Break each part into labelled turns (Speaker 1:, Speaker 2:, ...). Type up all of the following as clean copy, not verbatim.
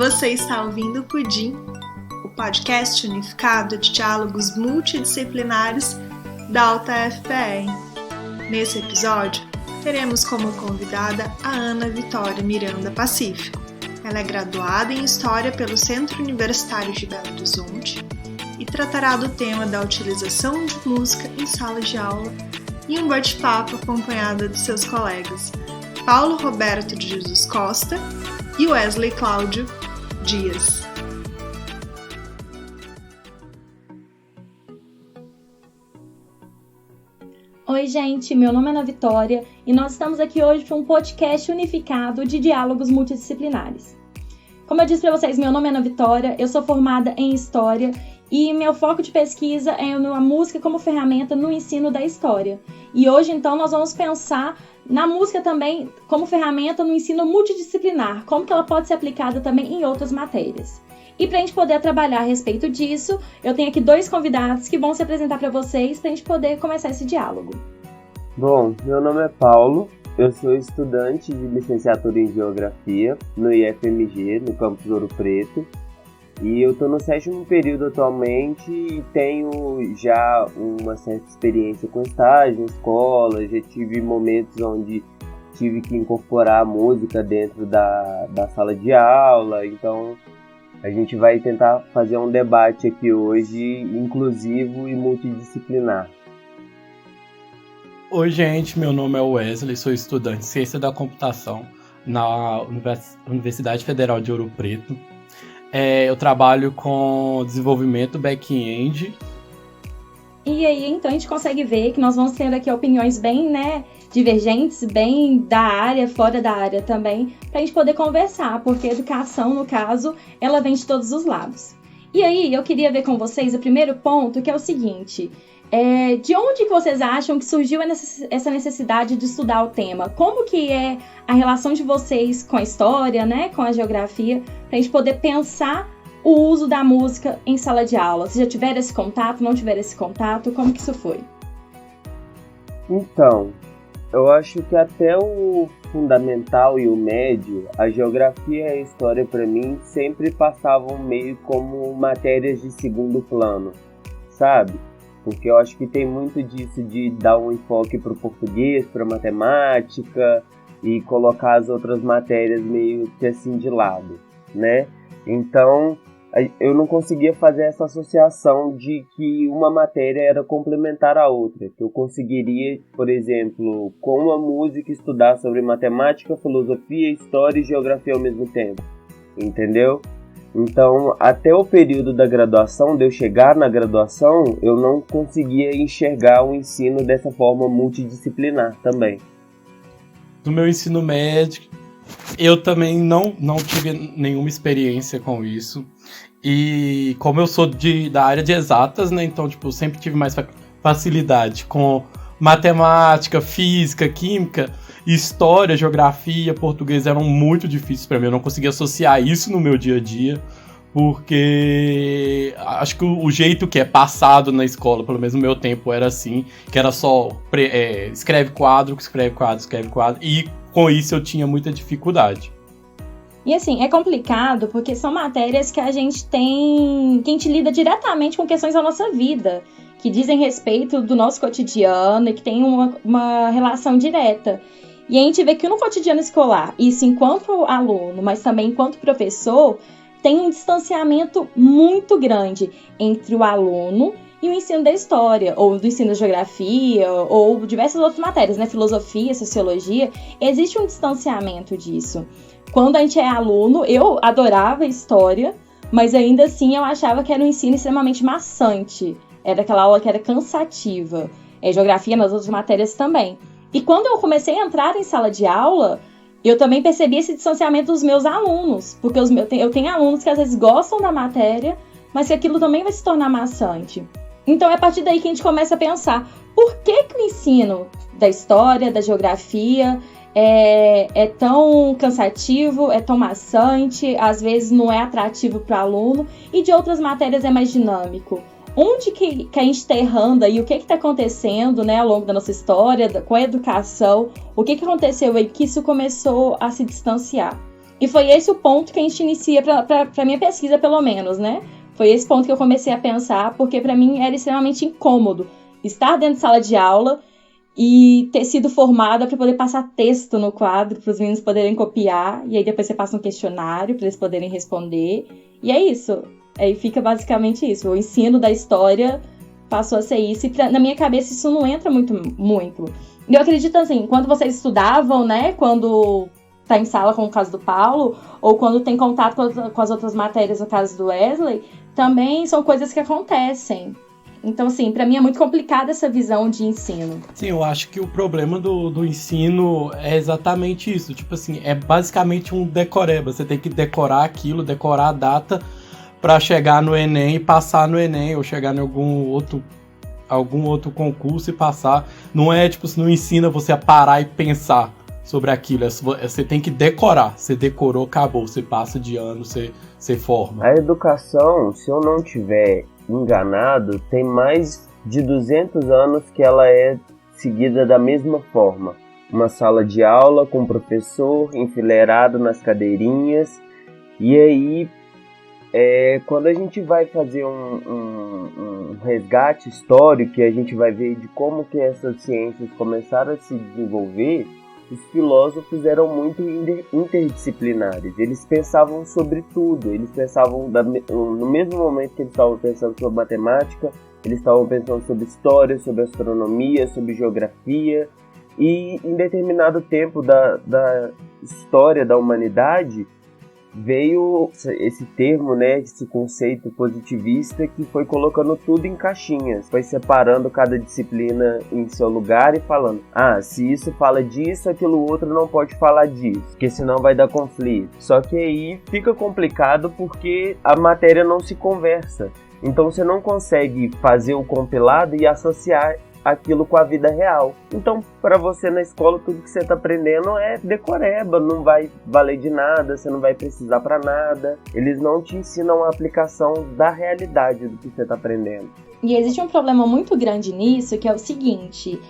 Speaker 1: Você está ouvindo o Pudim, o podcast unificado de diálogos multidisciplinares da Alta FPR. Nesse episódio, teremos como convidada a Ana Vitória Miranda Pacífico. Ela é graduada em História pelo Centro Universitário de Belo Horizonte e tratará do tema da utilização de música em sala de aula e um bate-papo acompanhada de seus colegas Paulo Roberto de Jesus Costa e Wesley Cláudio Dias.
Speaker 2: Oi, gente, meu nome é Ana Vitória e nós estamos aqui hoje para um podcast unificado de diálogos multidisciplinares. Como eu disse para vocês, meu nome é Ana Vitória, eu sou formada em História e meu foco de pesquisa é na música como ferramenta no ensino da história. E hoje, então, nós vamos pensar na música também como ferramenta no ensino multidisciplinar, como que ela pode ser aplicada também em outras matérias. E para a gente poder trabalhar a respeito disso, eu tenho aqui dois convidados que vão se apresentar para vocês para a gente poder começar esse diálogo.
Speaker 3: Bom, meu nome é Paulo, eu sou estudante de licenciatura em Geografia no IFMG, no campus Ouro Preto. E eu estou no 7º período atualmente e tenho já uma certa experiência com estágio em escola, já tive momentos onde tive que incorporar a música dentro da sala de aula, então a gente vai tentar fazer um debate aqui hoje inclusivo e multidisciplinar.
Speaker 4: Oi, gente, meu nome é Wesley, sou estudante de Ciência da Computação na Universidade Federal de Ouro Preto. Eu trabalho com desenvolvimento back-end.
Speaker 2: E aí, então, a gente consegue ver que nós vamos ter aqui opiniões bem, divergentes, bem da área, fora da área também, para a gente poder conversar, porque a educação, no caso, ela vem de todos os lados. E aí, eu queria ver com vocês o primeiro ponto, que é o seguinte: de onde que vocês acham que surgiu essa necessidade de estudar o tema? Como que é a relação de vocês com a história, com a geografia, para a gente poder pensar o uso da música em sala de aula? Vocês já tiveram esse contato, não tiveram esse contato? Como que isso foi?
Speaker 3: Então, eu acho que até o fundamental e o médio, a geografia e a história para mim sempre passavam meio como matérias de segundo plano, sabe? Porque eu acho que tem muito disso de dar um enfoque para o português, para a matemática e colocar as outras matérias meio que assim de lado, né? Então, eu não conseguia fazer essa associação de que uma matéria era complementar à outra. Que eu conseguiria, por exemplo, com a música, estudar sobre matemática, filosofia, história e geografia ao mesmo tempo, entendeu? Então, até o período da graduação, de eu chegar na graduação, eu não conseguia enxergar o ensino dessa forma multidisciplinar também.
Speaker 4: No meu ensino médio, eu também não tive nenhuma experiência com isso. E como eu sou da área de exatas, então eu sempre tive mais facilidade com matemática, física, química, história, geografia, português eram muito difíceis para mim. Eu não conseguia associar isso no meu dia a dia, porque acho que o jeito que é passado na escola, pelo menos no meu tempo, era assim, que era só escreve quadro, e com isso eu tinha muita dificuldade.
Speaker 2: E assim, é complicado porque são matérias que a gente lida diretamente com questões da nossa vida, que dizem respeito do nosso cotidiano e que tem uma relação direta. E a gente vê que no cotidiano escolar, isso enquanto aluno, mas também enquanto professor, tem um distanciamento muito grande entre o aluno e o ensino da história, ou do ensino da geografia, ou diversas outras matérias, filosofia, sociologia. Existe um distanciamento disso. Quando a gente é aluno, eu adorava história, mas ainda assim eu achava que era um ensino extremamente maçante. Era aquela aula que era cansativa. Geografia nas outras matérias também. E quando eu comecei a entrar em sala de aula, eu também percebi esse distanciamento dos meus alunos. Porque eu tenho alunos que às vezes gostam da matéria, mas que aquilo também vai se tornar maçante. Então é a partir daí que a gente começa a pensar: por que o ensino da história, da geografia é tão cansativo, é tão maçante, às vezes não é atrativo para o aluno, e de outras matérias é mais dinâmico? Onde que a gente está errando aí? O que está acontecendo, ao longo da nossa história, com a educação? O que aconteceu aí que isso começou a se distanciar? E foi esse o ponto que a gente inicia para minha pesquisa, pelo menos, né? Foi esse ponto que eu comecei a pensar, porque para mim era extremamente incômodo estar dentro de sala de aula e ter sido formada para poder passar texto no quadro, para os meninos poderem copiar, e aí depois você passa um questionário para eles poderem responder. E é isso. Aí fica basicamente isso. O ensino da história passou a ser isso, e na minha cabeça isso não entra muito. E eu acredito assim, quando vocês estudavam, né, quando tá em sala, como o caso do Paulo, ou quando tem contato com as outras matérias, no caso do Wesley, também são coisas que acontecem. Então, assim, pra mim é muito complicada essa visão de ensino.
Speaker 4: Sim, eu acho que o problema do ensino é exatamente isso. Tipo assim, é basicamente um decoreba. Você tem que decorar aquilo, decorar a data pra chegar no Enem e passar no Enem, ou chegar em algum outro concurso e passar. Não é, tipo, não ensina você a parar e pensar sobre aquilo. Você tem que decorar. Você decorou, acabou. Você passa de ano, você forma.
Speaker 3: A educação, se eu não tiver enganado, tem mais de 200 anos que ela é seguida da mesma forma. Uma sala de aula com o professor enfileirado nas cadeirinhas. E aí, quando a gente vai fazer um resgate histórico, a gente vai ver de como que essas ciências começaram a se desenvolver, os filósofos eram muito interdisciplinares. Eles pensavam sobre tudo. Eles pensavam no mesmo momento que eles estavam pensando sobre matemática, eles estavam pensando sobre história, sobre astronomia, sobre geografia. E em determinado tempo da história da humanidade veio esse termo, né, esse conceito positivista que foi colocando tudo em caixinhas, foi separando cada disciplina em seu lugar e falando, se isso fala disso, aquilo outro não pode falar disso, porque senão vai dar conflito. Só que aí fica complicado porque a matéria não se conversa, então você não consegue fazer o compilado e associar aquilo com a vida real. Então, para você na escola, tudo que você está aprendendo é decoreba, não vai valer de nada, você não vai precisar para nada. Eles não te ensinam a aplicação da realidade do que você está aprendendo.
Speaker 2: E existe um problema muito grande nisso, que é o seguinte: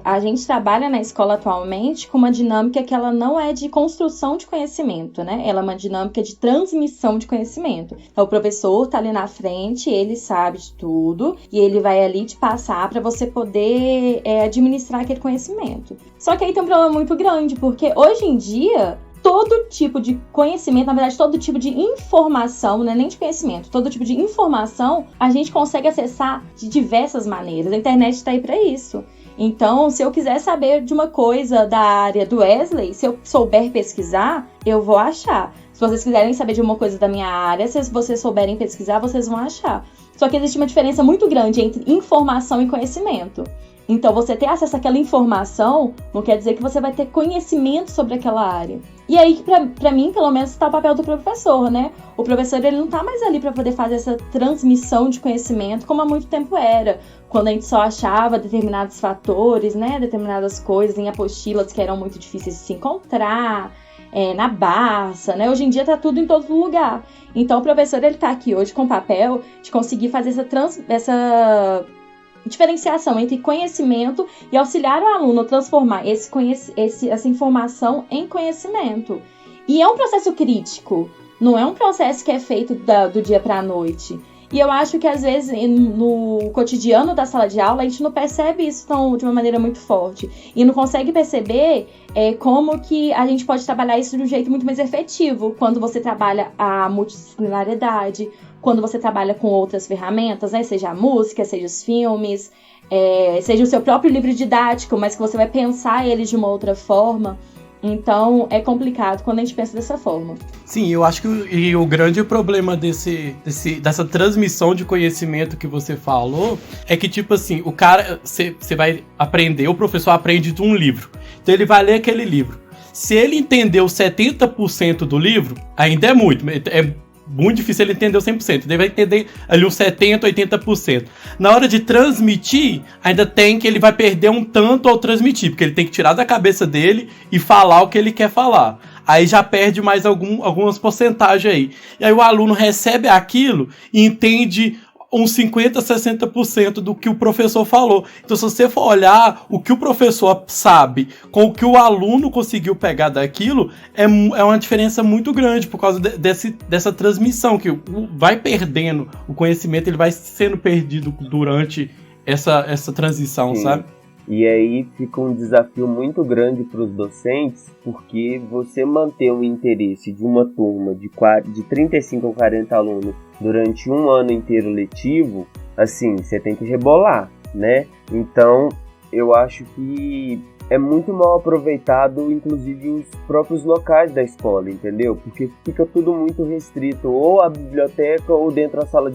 Speaker 2: a gente trabalha na escola atualmente com uma dinâmica que ela não é de construção de conhecimento, né? Ela é uma dinâmica de transmissão de conhecimento. Então, o professor tá ali na frente, ele sabe de tudo e ele vai ali te passar para você poder administrar aquele conhecimento. Só que aí tem um problema muito grande, porque hoje em dia todo tipo de conhecimento, na verdade, todo tipo de informação, não é nem de conhecimento, todo tipo de informação a gente consegue acessar de diversas maneiras. A internet está aí para isso. Então, se eu quiser saber de uma coisa da área do Wesley, se eu souber pesquisar, eu vou achar. Se vocês quiserem saber de uma coisa da minha área, se vocês souberem pesquisar, vocês vão achar. Só que existe uma diferença muito grande entre informação e conhecimento. Então, você ter acesso àquela informação não quer dizer que você vai ter conhecimento sobre aquela área. E aí, pra mim, pelo menos, está o papel do professor, né? O professor, ele não tá mais ali para poder fazer essa transmissão de conhecimento como há muito tempo era, quando a gente só achava determinados fatores, né? Determinadas coisas em apostilas que eram muito difíceis de se encontrar, na Barça, né? Hoje em dia tá tudo em todo lugar. Então, o professor, ele tá aqui hoje com o papel de conseguir fazer essa diferenciação entre conhecimento e auxiliar o aluno a transformar essa informação em conhecimento. E é um processo crítico, não é um processo que é feito do dia para a noite. E eu acho que, às vezes, no cotidiano da sala de aula, a gente não percebe isso de uma maneira muito forte. E não consegue perceber como que a gente pode trabalhar isso de um jeito muito mais efetivo, quando você trabalha a multidisciplinariedade, quando você trabalha com outras ferramentas, né? Seja a música, seja os filmes, seja o seu próprio livro didático, mas que você vai pensar ele de uma outra forma. Então, é complicado quando a gente pensa dessa forma.
Speaker 4: Sim, eu acho que o grande problema dessa transmissão de conhecimento que você falou é que, tipo assim, o cara, você vai aprender, o professor aprende de um livro. Então, ele vai ler aquele livro. Se ele entendeu 70% do livro, ainda é muito difícil ele entender o 100%. Ele vai entender ali uns 70%, 80%. Na hora de transmitir, ainda tem que ele vai perder um tanto ao transmitir, porque ele tem que tirar da cabeça dele e falar o que ele quer falar. Aí já perde mais algumas porcentagens aí. E aí o aluno recebe aquilo e entende uns 50%, 60% do que o professor falou. Então, se você for olhar o que o professor sabe com o que o aluno conseguiu pegar daquilo, é uma diferença muito grande por causa dessa transmissão, que vai perdendo o conhecimento, ele vai sendo perdido durante essa transição,
Speaker 3: sim,
Speaker 4: sabe?
Speaker 3: E aí fica um desafio muito grande para os docentes, porque você manter o interesse de uma turma de 35 ou 40 alunos durante um ano inteiro letivo, assim, você tem que rebolar, né? Então, eu acho que é muito mal aproveitado, inclusive, os próprios locais da escola, entendeu? Porque fica tudo muito restrito, ou à biblioteca, ou dentro da sala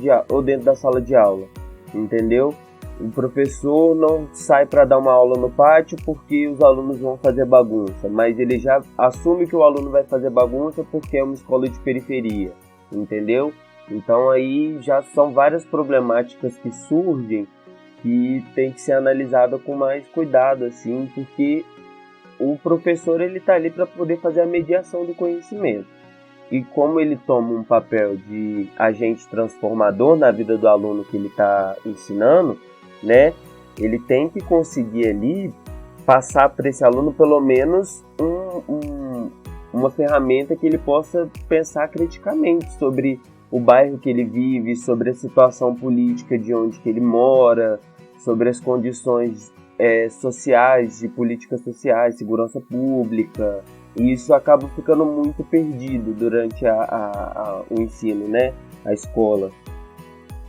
Speaker 3: de aula, entendeu? O professor não sai para dar uma aula no pátio porque os alunos vão fazer bagunça, mas ele já assume que o aluno vai fazer bagunça porque é uma escola de periferia, entendeu? Então aí já são várias problemáticas que surgem que tem que ser analisada com mais cuidado, assim, porque o professor ele tá ali para poder fazer a mediação do conhecimento. E como ele toma um papel de agente transformador na vida do aluno que ele está ensinando, né, ele tem que conseguir ali passar para esse aluno pelo menos uma ferramenta que ele possa pensar criticamente sobre o bairro que ele vive, sobre a situação política de onde que ele mora, sobre as condições sociais, de políticas sociais, segurança pública. E isso acaba ficando muito perdido durante o ensino, né, a escola.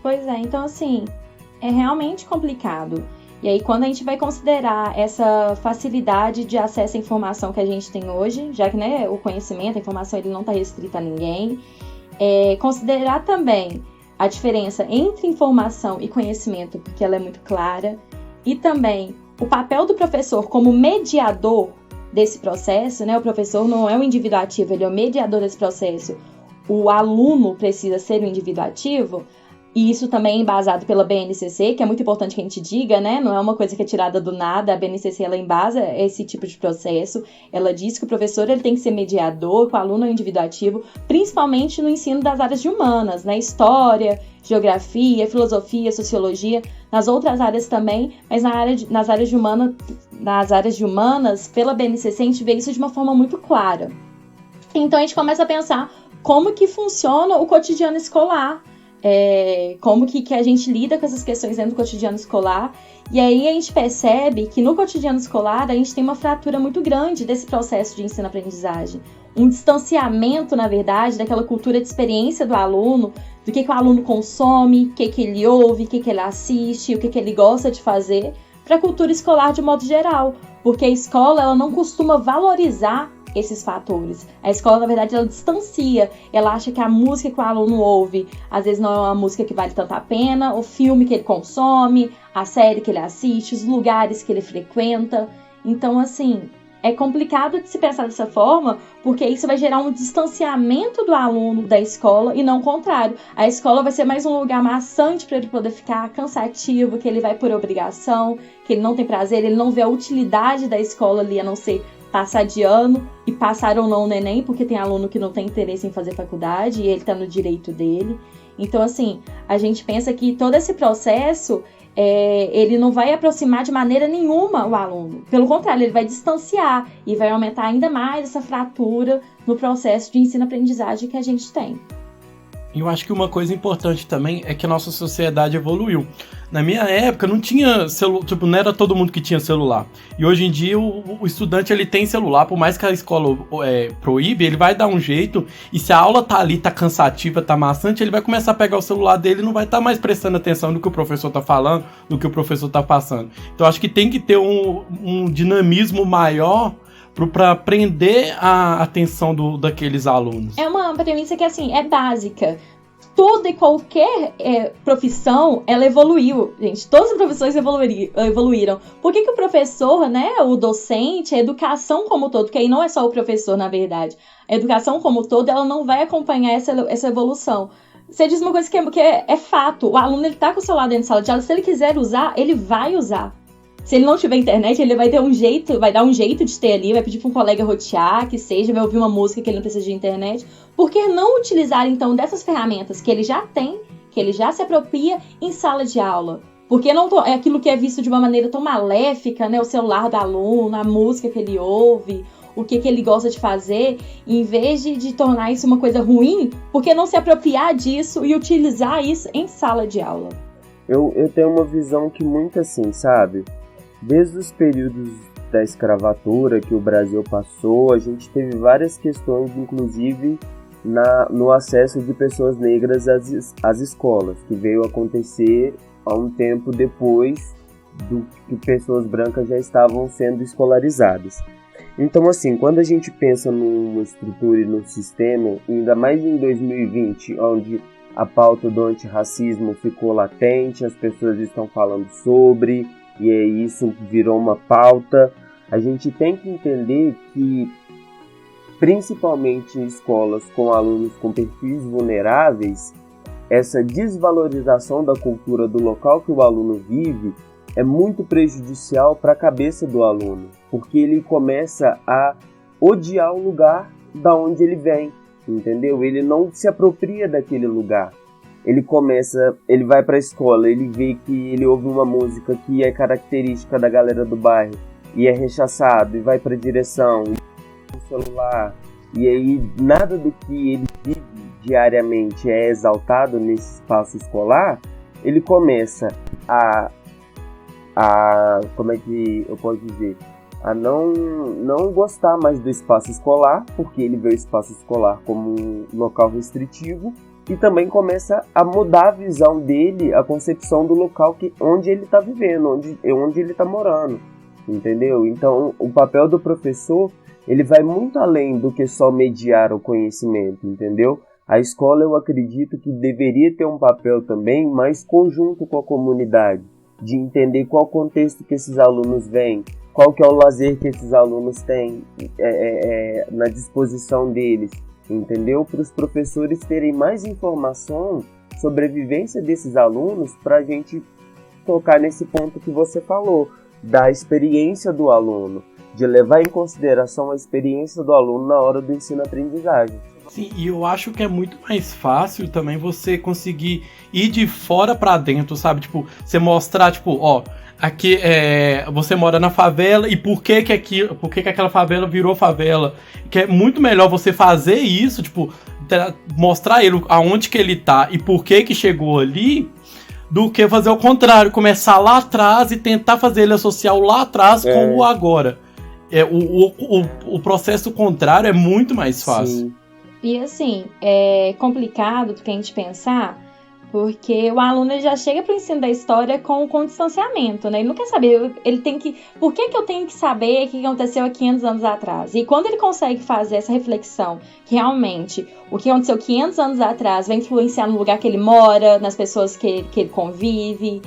Speaker 2: Pois é, então assim, é realmente complicado. E aí, quando a gente vai considerar essa facilidade de acesso à informação que a gente tem hoje, já que, né, o conhecimento, a informação, ele não está restrito a ninguém, considerar também a diferença entre informação e conhecimento, porque ela é muito clara, e também o papel do professor como mediador desse processo, né? O professor não é o indivíduo ativo, ele é o mediador desse processo. O aluno precisa ser o indivíduo ativo. E isso também é embasado pela BNCC, que é muito importante que a gente diga, né? Não é uma coisa que é tirada do nada. A BNCC, ela embasa esse tipo de processo. Ela diz que o professor ele tem que ser mediador, que o aluno é um indivíduo ativo, principalmente no ensino das áreas de humanas, né? História, geografia, filosofia, sociologia, nas outras áreas também, mas nas áreas de humanas, pela BNCC, a gente vê isso de uma forma muito clara. Então, a gente começa a pensar como que funciona o cotidiano escolar, como que a gente lida com essas questões dentro do cotidiano escolar. E aí a gente percebe que no cotidiano escolar a gente tem uma fratura muito grande desse processo de ensino-aprendizagem. Um distanciamento, na verdade, daquela cultura de experiência do aluno, do que o aluno consome, o que ele ouve, o que ele assiste, o que ele gosta de fazer, para a cultura escolar de modo geral. Porque a escola ela não costuma valorizar esses fatores. A escola, na verdade, ela distancia. Ela acha que a música que o aluno ouve, às vezes não é uma música que vale tanta pena, o filme que ele consome, a série que ele assiste, os lugares que ele frequenta. Então, assim, é complicado de se pensar dessa forma, porque isso vai gerar um distanciamento do aluno da escola e não o contrário. A escola vai ser mais um lugar maçante para ele poder ficar cansativo, que ele vai por obrigação, que ele não tem prazer, ele não vê a utilidade da escola ali, a não ser passar de ano e passar ou não no Enem, porque tem aluno que não tem interesse em fazer faculdade e ele está no direito dele. Então, assim, a gente pensa que todo esse processo, ele não vai aproximar de maneira nenhuma o aluno. Pelo contrário, ele vai distanciar e vai aumentar ainda mais essa fratura no processo de ensino-aprendizagem que a gente tem.
Speaker 4: Eu acho que uma coisa importante também é que a nossa sociedade evoluiu. Na minha época não tinha celular, tipo, não era todo mundo que tinha celular. E hoje em dia o estudante ele tem celular, por mais que a escola proíbe, ele vai dar um jeito. E se a aula tá ali, tá cansativa, tá maçante, ele vai começar a pegar o celular dele e não vai estar mais prestando atenção no que o professor tá falando, no que o professor tá passando. Então acho que tem que ter um dinamismo maior para prender a atenção daqueles alunos.
Speaker 2: É uma premissa que, assim, é básica. Toda e qualquer profissão, ela evoluiu, gente. Todas as profissões evoluíram. Por que o professor, né, o docente, a educação como um todo, que aí não é só o professor, na verdade, a educação como um todo, ela não vai acompanhar essa evolução. Você diz uma coisa que é fato. O aluno, ele tá com o celular dentro da sala de aula, se ele quiser usar, ele vai usar. Se ele não tiver internet, ele vai dar um jeito de ter ali, vai pedir para um colega rotear, que seja, vai ouvir uma música que ele não precisa de internet. Por que não utilizar, então, dessas ferramentas que ele já tem que ele já se apropria em sala de aula. Porque não é aquilo que é visto de uma maneira tão maléfica, né? O celular do aluno, a música que ele ouve, o que ele gosta de fazer, em vez de tornar isso uma coisa ruim, por que não se apropriar disso e utilizar isso em sala de aula?
Speaker 3: Eu tenho uma visão que muito assim, sabe? Desde os períodos da escravatura que o Brasil passou, a gente teve várias questões, inclusive no acesso de pessoas negras às escolas, que veio acontecer há um tempo depois do que pessoas brancas já estavam sendo escolarizadas. Então, assim, quando a gente pensa numa estrutura e num sistema, ainda mais em 2020, onde a pauta do antirracismo ficou latente, as pessoas estão falando sobre, e aí isso virou uma pauta, a gente tem que entender que, principalmente em escolas com alunos com perfis vulneráveis, essa desvalorização da cultura do local que o aluno vive é muito prejudicial para a cabeça do aluno, porque ele começa a odiar o lugar da onde ele vem, entendeu? Ele não se apropria daquele lugar. Ele vai para a escola, ele vê que ele ouve uma música que é característica da galera do bairro e é rechaçado, e vai para a direção, e o celular, e aí nada do que ele vive diariamente é exaltado nesse espaço escolar. Ele começa a como é que eu posso dizer, a não gostar mais do espaço escolar, porque ele vê o espaço escolar como um local restritivo, e também começa a mudar a visão dele, a concepção do local onde ele está vivendo, onde ele está morando, entendeu? Então, o papel do professor, ele vai muito além do que só mediar o conhecimento, entendeu? A escola, eu acredito que deveria ter um papel também mais conjunto com a comunidade, de entender qual contexto que esses alunos vêm, qual que é o lazer que esses alunos têm na disposição deles, entendeu? Para os professores terem mais informação sobre a vivência desses alunos, para a gente tocar nesse ponto que você falou, da experiência do aluno, de levar em consideração a experiência do aluno na hora do ensino-aprendizagem.
Speaker 4: Sim, e eu acho que é muito mais fácil também você conseguir ir de fora pra dentro, sabe? Tipo, você mostrar, tipo, ó, aqui você mora na favela e por que aquela favela virou favela? Que é muito melhor você fazer isso, tipo, mostrar ele aonde que ele tá e por que chegou ali, do que fazer o contrário, começar lá atrás e tentar fazer ele associar o lá atrás com o agora. O processo contrário é muito mais fácil.
Speaker 3: Sim.
Speaker 2: E assim, é complicado pra gente pensar, porque o aluno ele já chega pro ensino da história com distanciamento, né? Ele não quer saber, ele tem que... Por que eu tenho que saber o que aconteceu há 500 anos atrás? E quando ele consegue fazer essa reflexão, que realmente o que aconteceu 500 anos atrás vai influenciar no lugar que ele mora, nas pessoas que ele convive,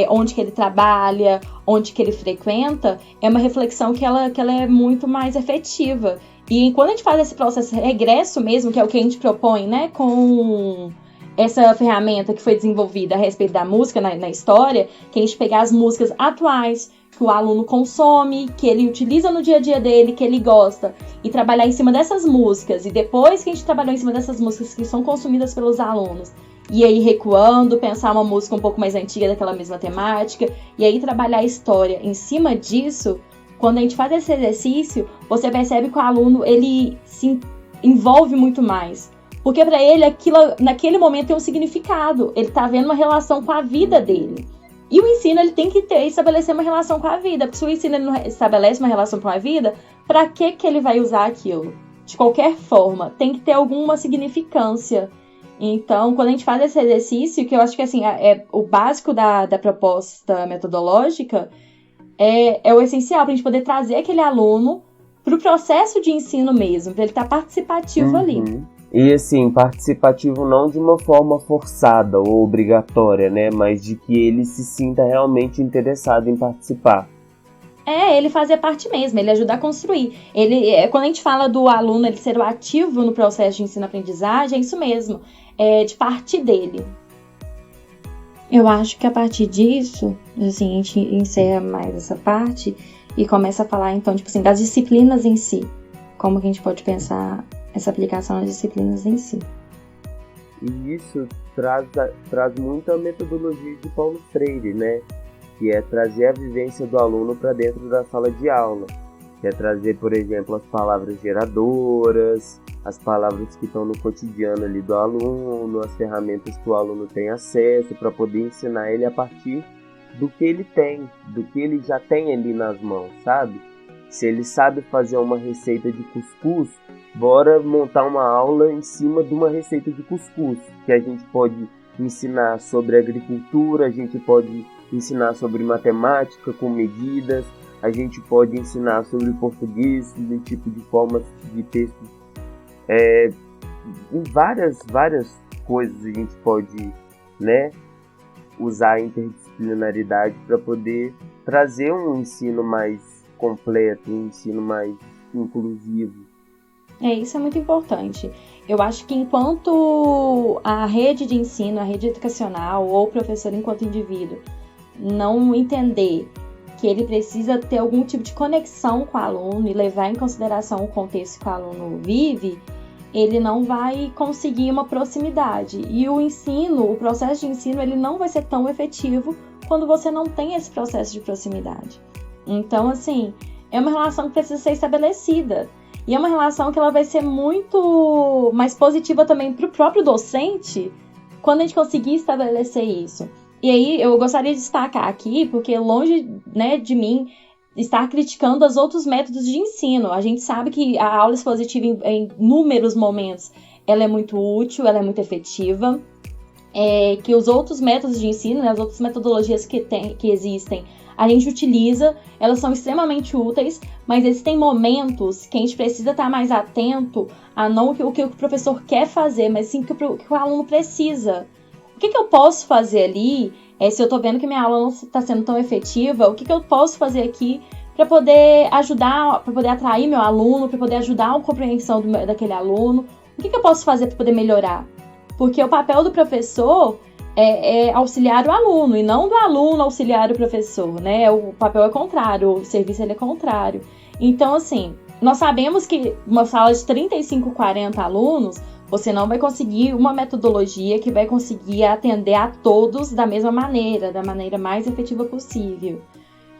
Speaker 2: onde que ele trabalha, onde que ele frequenta, é uma reflexão que ela é muito mais efetiva. E quando a gente faz esse processo regresso mesmo, que é o que a gente propõe, né, com essa ferramenta que foi desenvolvida a respeito da música na história, que a gente pegar as músicas atuais que o aluno consome, que ele utiliza no dia a dia dele, que ele gosta, e trabalhar em cima dessas músicas, e depois que a gente trabalhou em cima dessas músicas que são consumidas pelos alunos, e aí recuando, pensar uma música um pouco mais antiga daquela mesma temática, e aí trabalhar a história em cima disso. Quando a gente faz esse exercício, você percebe que o aluno ele se envolve muito mais. Porque para ele, aquilo naquele momento tem um significado. Ele está vendo uma relação com a vida dele. E o ensino ele tem que estabelecer uma relação com a vida. Porque se o ensino ele não estabelece uma relação com a vida, para que ele vai usar aquilo? De qualquer forma, tem que ter alguma significância. Então, quando a gente faz esse exercício, que eu acho que assim, é o básico da proposta metodológica, é o essencial para a gente poder trazer aquele aluno para o processo de ensino mesmo, para ele estar participativo ali.
Speaker 3: E assim, participativo não de uma forma forçada ou obrigatória, né? Mas de que ele se sinta realmente interessado em participar.
Speaker 2: Ele fazer parte mesmo, ele ajudar a construir. Quando a gente fala do aluno ele ser o ativo no processo de ensino-aprendizagem, é isso mesmo, de parte dele. Eu acho que a partir disso, assim, a gente encerra mais essa parte e começa a falar, então, tipo assim, das disciplinas em si. Como que a gente pode pensar essa aplicação nas disciplinas em si.
Speaker 3: E isso traz muito a metodologia de Paulo Freire, né? Que é trazer a vivência do aluno para dentro da sala de aula. Que é trazer, por exemplo, as palavras geradoras, as palavras que estão no cotidiano ali do aluno, as ferramentas que o aluno tem acesso para poder ensinar ele a partir do que ele tem, do que ele já tem ali nas mãos, sabe? Se ele sabe fazer uma receita de cuscuz, bora montar uma aula em cima de uma receita de cuscuz, que a gente pode ensinar sobre agricultura, a gente pode ensinar sobre matemática com medidas, a gente pode ensinar sobre português, de tipo de formas de texto, em várias coisas a gente pode, né, usar a interdisciplinaridade para poder trazer um ensino mais completo, um ensino mais inclusivo.
Speaker 2: Isso é muito importante. Eu acho que enquanto a rede de ensino, a rede educacional ou o professor enquanto indivíduo não entender que ele precisa ter algum tipo de conexão com o aluno e levar em consideração o contexto que o aluno vive, ele não vai conseguir uma proximidade. E o ensino, o processo de ensino, ele não vai ser tão efetivo quando você não tem esse processo de proximidade. Então, assim, é uma relação que precisa ser estabelecida. E é uma relação que ela vai ser muito mais positiva também para o próprio docente quando a gente conseguir estabelecer isso. E aí eu gostaria de destacar aqui, porque longe, né, de mim estar criticando os outros métodos de ensino. A gente sabe que a aula expositiva em inúmeros momentos ela é muito útil, ela é muito efetiva. Que os outros métodos de ensino, né, as outras metodologias que existem, a gente utiliza, elas são extremamente úteis, mas existem momentos que a gente precisa estar mais atento a não o que o professor quer fazer, mas sim o que o aluno precisa. O que eu posso fazer ali, se eu estou vendo que minha aula não está sendo tão efetiva, o que eu posso fazer aqui para poder ajudar, para poder atrair meu aluno, para poder ajudar a compreensão daquele aluno? O que eu posso fazer para poder melhorar? Porque o papel do professor é auxiliar o aluno, e não do aluno auxiliar o professor, né? O papel é contrário, o serviço ele é contrário. Então, assim, nós sabemos que uma sala de 35, 40 alunos, você não vai conseguir uma metodologia que vai conseguir atender a todos da mesma maneira, da maneira mais efetiva possível.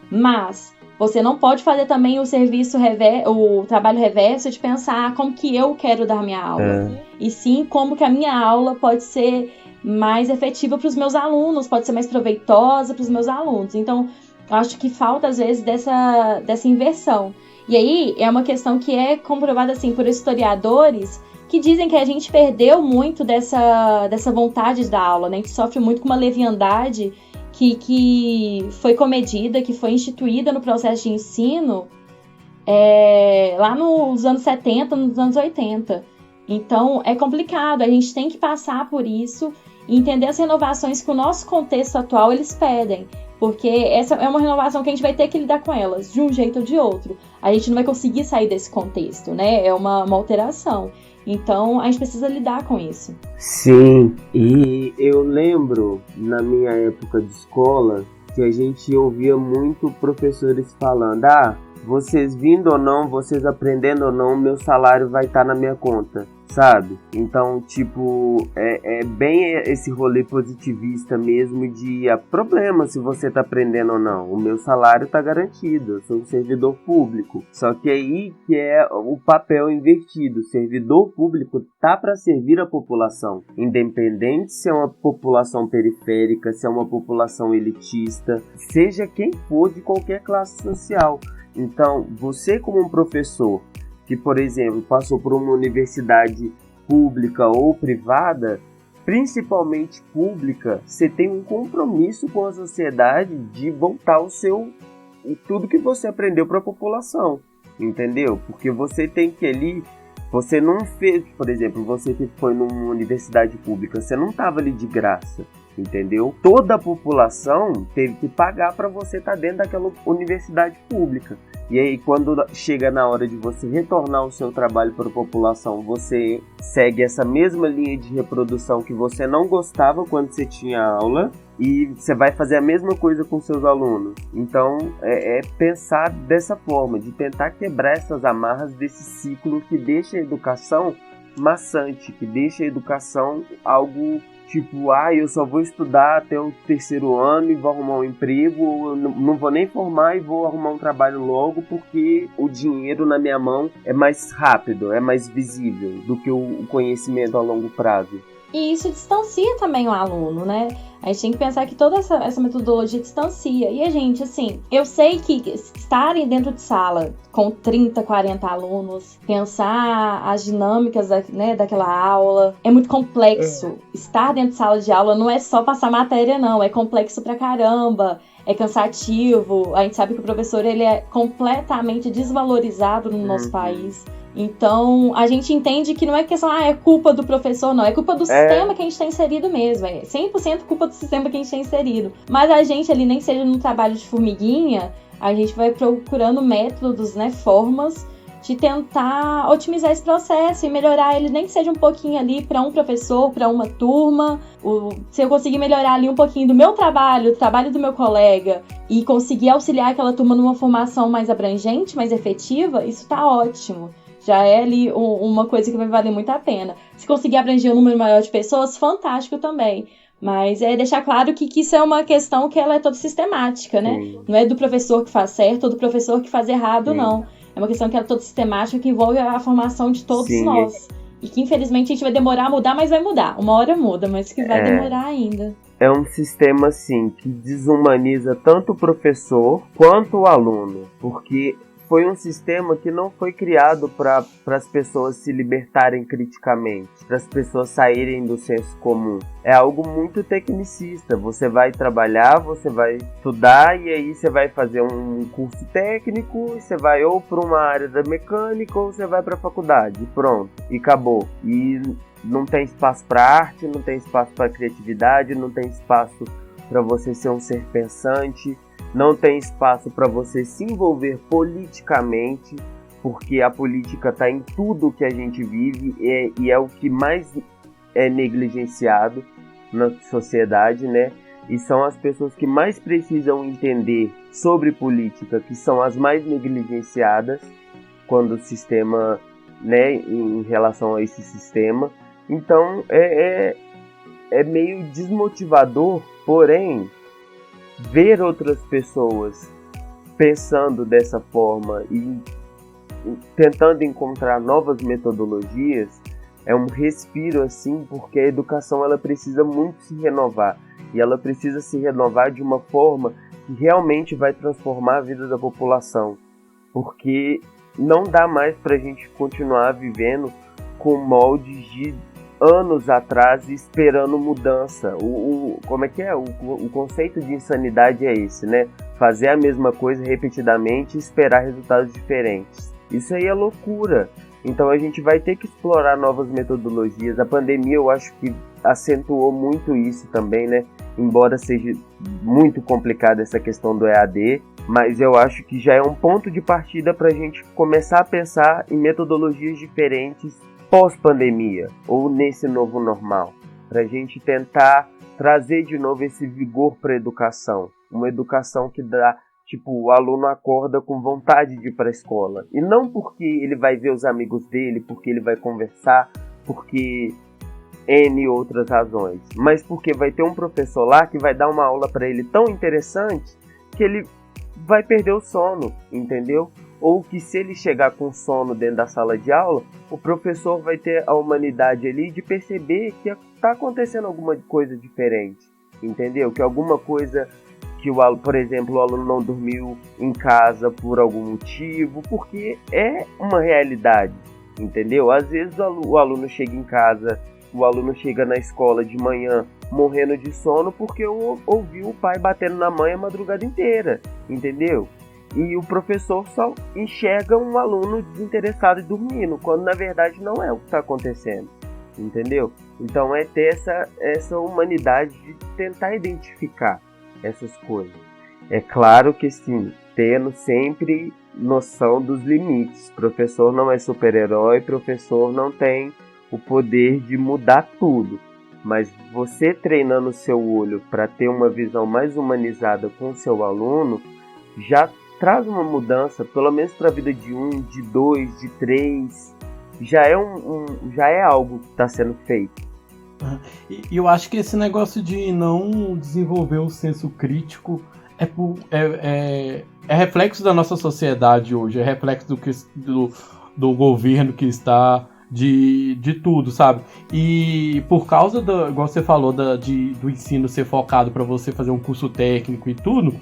Speaker 2: Mas você não pode fazer também o trabalho reverso de pensar como que eu quero dar minha aula. E sim como que a minha aula pode ser mais efetiva para os meus alunos, pode ser mais proveitosa para os meus alunos. Então, eu acho que falta, às vezes, dessa inversão. E aí, é uma questão que é comprovada, assim, por historiadores que dizem que a gente perdeu muito dessa vontade da aula, né? A gente sofre muito com uma leviandade que foi comedida, que foi instituída no processo de ensino lá nos anos 70, nos anos 80. Então, é complicado, a gente tem que passar por isso e entender as renovações que o nosso contexto atual eles pedem, porque essa é uma renovação que a gente vai ter que lidar com elas, de um jeito ou de outro. A gente não vai conseguir sair desse contexto, né? É uma alteração. Então, a gente precisa lidar com isso.
Speaker 3: Sim, e eu lembro, na minha época de escola, que a gente ouvia muito professores falando: vocês vindo ou não, vocês aprendendo ou não, meu salário vai estar na minha conta, sabe? Então, tipo, é bem esse rolê positivista mesmo de problema se você tá aprendendo ou não. O meu salário tá garantido, eu sou um servidor público. Só que aí que é o papel invertido. O servidor público tá para servir a população, independente se é uma população periférica, se é uma população elitista, seja quem for de qualquer classe social. Então, você como um professor que, por exemplo, passou por uma universidade pública ou privada, principalmente pública, você tem um compromisso com a sociedade de voltar tudo que você aprendeu para a população, entendeu? Porque você tem que ali, você não fez, por exemplo, você que foi numa universidade pública, você não estava ali de graça. Entendeu? Toda a população teve que pagar para você estar dentro daquela universidade pública. E aí, quando chega na hora de você retornar o seu trabalho para a população, você segue essa mesma linha de reprodução que você não gostava quando você tinha aula, e você vai fazer a mesma coisa com seus alunos. Então, é pensar dessa forma, de tentar quebrar essas amarras desse ciclo que deixa a educação maçante, que deixa a educação algo tipo, eu só vou estudar até o 3º ano e vou arrumar um emprego, ou eu não vou nem formar e vou arrumar um trabalho logo, porque o dinheiro na minha mão é mais rápido, é mais visível do que o conhecimento a longo prazo.
Speaker 2: E isso distancia também o aluno, né? A gente tem que pensar que toda essa metodologia distancia. E a gente, assim, eu sei que estarem dentro de sala com 30, 40 alunos, pensar as dinâmicas daquela aula, é muito complexo. Estar dentro de sala de aula não é só passar matéria, não. É complexo pra caramba. É cansativo. A gente sabe que o professor ele é completamente desvalorizado no nosso país. Então, a gente entende que não é questão, é culpa do professor, não. É culpa do sistema que a gente está inserido mesmo. É 100% culpa do sistema que a gente está inserido. Mas a gente ali, nem seja no trabalho de formiguinha, a gente vai procurando métodos, formas de tentar otimizar esse processo e melhorar ele, nem que seja um pouquinho ali para um professor, para uma turma. Se eu conseguir melhorar ali um pouquinho do meu trabalho, do trabalho do meu colega, e conseguir auxiliar aquela turma numa formação mais abrangente, mais efetiva, isso tá ótimo. Já é ali uma coisa que vai valer muito a pena. Se conseguir abranger um número maior de pessoas, fantástico também. Mas é deixar claro que isso é uma questão que ela é toda sistemática, né? Sim. Não é do professor que faz certo ou do professor que faz errado, não. É uma questão que ela é toda sistemática, que envolve a formação de todos nós. E que, infelizmente, a gente vai demorar a mudar, mas vai mudar. Uma hora muda, mas que vai demorar ainda.
Speaker 3: É um sistema, assim, que desumaniza tanto o professor quanto o aluno. Porque foi um sistema que não foi criado para as pessoas se libertarem criticamente, para as pessoas saírem do senso comum. É algo muito tecnicista. Você vai trabalhar, você vai estudar e aí você vai fazer um curso técnico e você vai ou para uma área da mecânica ou você vai para a faculdade. Pronto, e acabou. E não tem espaço para arte, não tem espaço para criatividade, não tem espaço para você ser um ser pensante. Não tem espaço para você se envolver politicamente, porque a política está em tudo que a gente vive e é o que mais é negligenciado na sociedade, né? E são as pessoas que mais precisam entender sobre política, que são as mais negligenciadas quando o sistema, em relação a esse sistema. Então é meio desmotivador, porém, ver outras pessoas pensando dessa forma e tentando encontrar novas metodologias é um respiro, assim, porque a educação ela precisa muito se renovar e ela precisa se renovar de uma forma que realmente vai transformar a vida da população, porque não dá mais para a gente continuar vivendo com moldes de anos atrás esperando mudança. Como é que é? O conceito de insanidade é esse, né? Fazer a mesma coisa repetidamente e esperar resultados diferentes. Isso aí é loucura. Então a gente vai ter que explorar novas metodologias. A pandemia eu acho que acentuou muito isso também, né? Embora seja muito complicada essa questão do EAD, mas eu acho que já é um ponto de partida para a gente começar a pensar em metodologias diferentes pós-pandemia, ou nesse novo normal, para a gente tentar trazer de novo esse vigor para a educação, uma educação que dá, o aluno acorda com vontade de ir para a escola, e não porque ele vai ver os amigos dele, porque ele vai conversar, porque N outras razões, mas porque vai ter um professor lá que vai dar uma aula para ele tão interessante que ele vai perder o sono, entendeu? Ou que se ele chegar com sono dentro da sala de aula, o professor vai ter a humanidade ali de perceber que está acontecendo alguma coisa diferente, entendeu? Que alguma coisa que, por exemplo, o aluno não dormiu em casa por algum motivo, porque é uma realidade, entendeu? Às vezes o aluno chega em casa, o aluno chega na escola de manhã morrendo de sono porque ouviu o pai batendo na mãe a madrugada inteira, entendeu? E o professor só enxerga um aluno desinteressado e dormindo, quando na verdade não é o que está acontecendo, entendeu? Então é ter essa humanidade de tentar identificar essas coisas. É claro que sim, tendo sempre noção dos limites. Professor não é super-herói, professor não tem o poder de mudar tudo. Mas você treinando o seu olho para ter uma visão mais humanizada com o seu aluno, já traz uma mudança, pelo menos para a vida de 1, de 2, de 3, já é algo que está sendo feito.
Speaker 4: E eu acho que esse negócio de não desenvolver um senso crítico é reflexo da nossa sociedade hoje, é reflexo do governo que está, de tudo, sabe? E por causa igual você falou, do ensino ser focado para você fazer um curso técnico e tudo,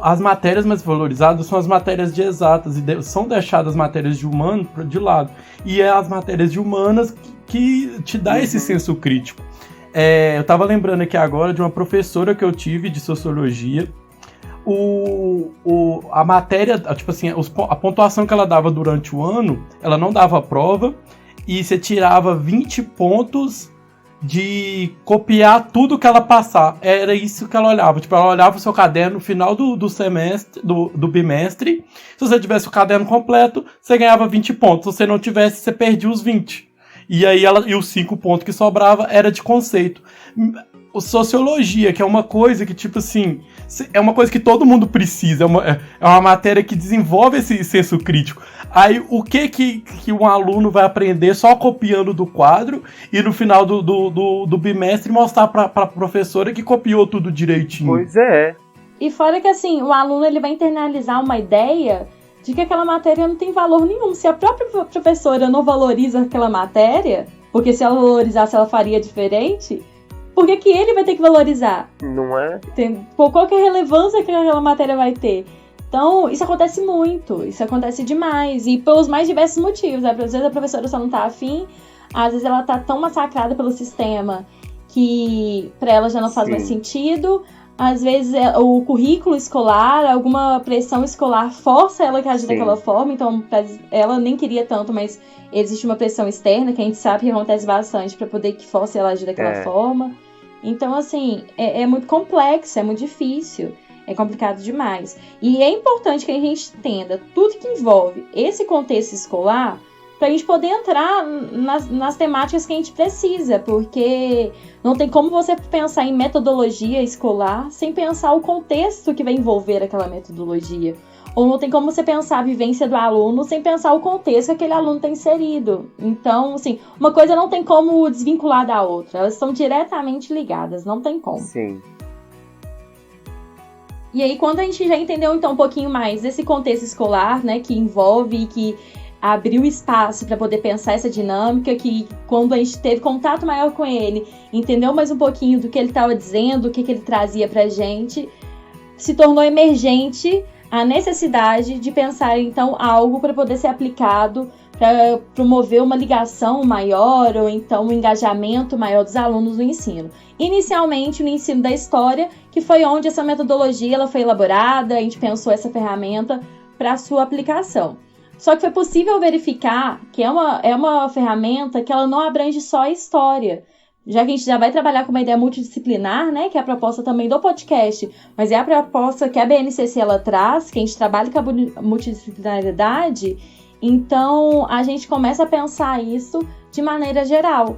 Speaker 4: as matérias mais valorizadas são as matérias de exatas, e são deixadas as matérias de humano de lado. E é as matérias de humanas que te dá esse senso crítico. Eu tava lembrando aqui agora de uma professora que eu tive de sociologia. A matéria, tipo assim, a pontuação que ela dava durante o ano, ela não dava prova, e você tirava 20 pontos de copiar tudo que ela passar. Era isso que ela olhava. Tipo, ela olhava o seu caderno no final do semestre, do bimestre. Se você tivesse o caderno completo, você ganhava 20 pontos. Se você não tivesse, você perdia os 20. E aí os 5 pontos que sobrava era de conceito. Sociologia, que é uma coisa que, tipo assim, é uma coisa que todo mundo precisa, é uma matéria que desenvolve esse senso crítico. Aí, o que um aluno vai aprender só copiando do quadro e no final do bimestre mostrar pra professora que copiou tudo direitinho?
Speaker 3: Pois é.
Speaker 2: E fora que, assim, o aluno ele vai internalizar uma ideia de que aquela matéria não tem valor nenhum. Se a própria professora não valoriza aquela matéria, porque se ela valorizasse ela faria diferente, por que ele vai ter que valorizar?
Speaker 3: Não é?
Speaker 2: Qual que é a relevância que aquela matéria vai ter? Então, isso acontece muito, isso acontece demais, e pelos mais diversos motivos. Às vezes a professora só não tá afim, às vezes ela tá tão massacrada pelo sistema que pra ela já não faz mais sentido. Às vezes o currículo escolar, alguma pressão escolar força ela a agir daquela forma, então ela nem queria tanto, mas existe uma pressão externa que a gente sabe que acontece bastante pra poder que force ela a agir daquela forma. Então, assim, é muito complexo, é muito difícil, é complicado demais. E é importante que a gente entenda tudo que envolve esse contexto escolar pra gente poder entrar nas temáticas que a gente precisa, porque não tem como você pensar em metodologia escolar sem pensar o contexto que vai envolver aquela metodologia. Ou não tem como você pensar a vivência do aluno sem pensar o contexto que aquele aluno está inserido. Então, assim, uma coisa não tem como desvincular da outra. Elas estão diretamente ligadas, não tem como.
Speaker 3: Sim.
Speaker 2: E aí, quando a gente já entendeu, então, um pouquinho mais desse contexto escolar, né, que envolve e que abriu espaço para poder pensar essa dinâmica, que quando a gente teve contato maior com ele, entendeu mais um pouquinho do que ele estava dizendo, o que ele trazia pra gente, se tornou emergente a necessidade de pensar, então, algo para poder ser aplicado para promover uma ligação maior ou então um engajamento maior dos alunos no ensino. Inicialmente, no ensino da história, que foi onde essa metodologia ela foi elaborada, a gente pensou essa ferramenta para a sua aplicação. Só que foi possível verificar que é uma ferramenta que ela não abrange só a história, já que a gente já vai trabalhar com uma ideia multidisciplinar, né, que é a proposta também do podcast, mas é a proposta que a BNCC ela traz, que a gente trabalha com a multidisciplinaridade, então a gente começa a pensar isso de maneira geral.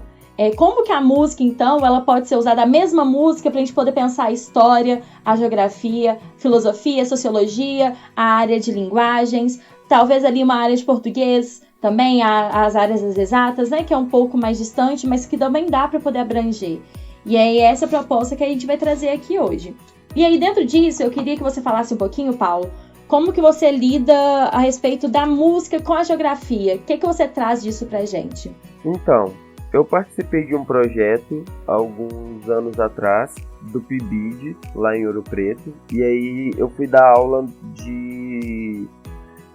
Speaker 2: Como que a música, então, ela pode ser usada, a mesma música, para a gente poder pensar a história, a geografia, filosofia, sociologia, a área de linguagens, talvez ali uma área de português, também as áreas das exatas, né, que é um pouco mais distante, mas que também dá para poder abranger. E é essa proposta que a gente vai trazer aqui hoje. E aí, dentro disso, eu queria que você falasse um pouquinho, Paulo, como que você lida a respeito da música com a geografia? O que você traz disso pra gente?
Speaker 3: Então, eu participei de um projeto, alguns anos atrás, do PIBID, lá em Ouro Preto, e aí eu fui dar aula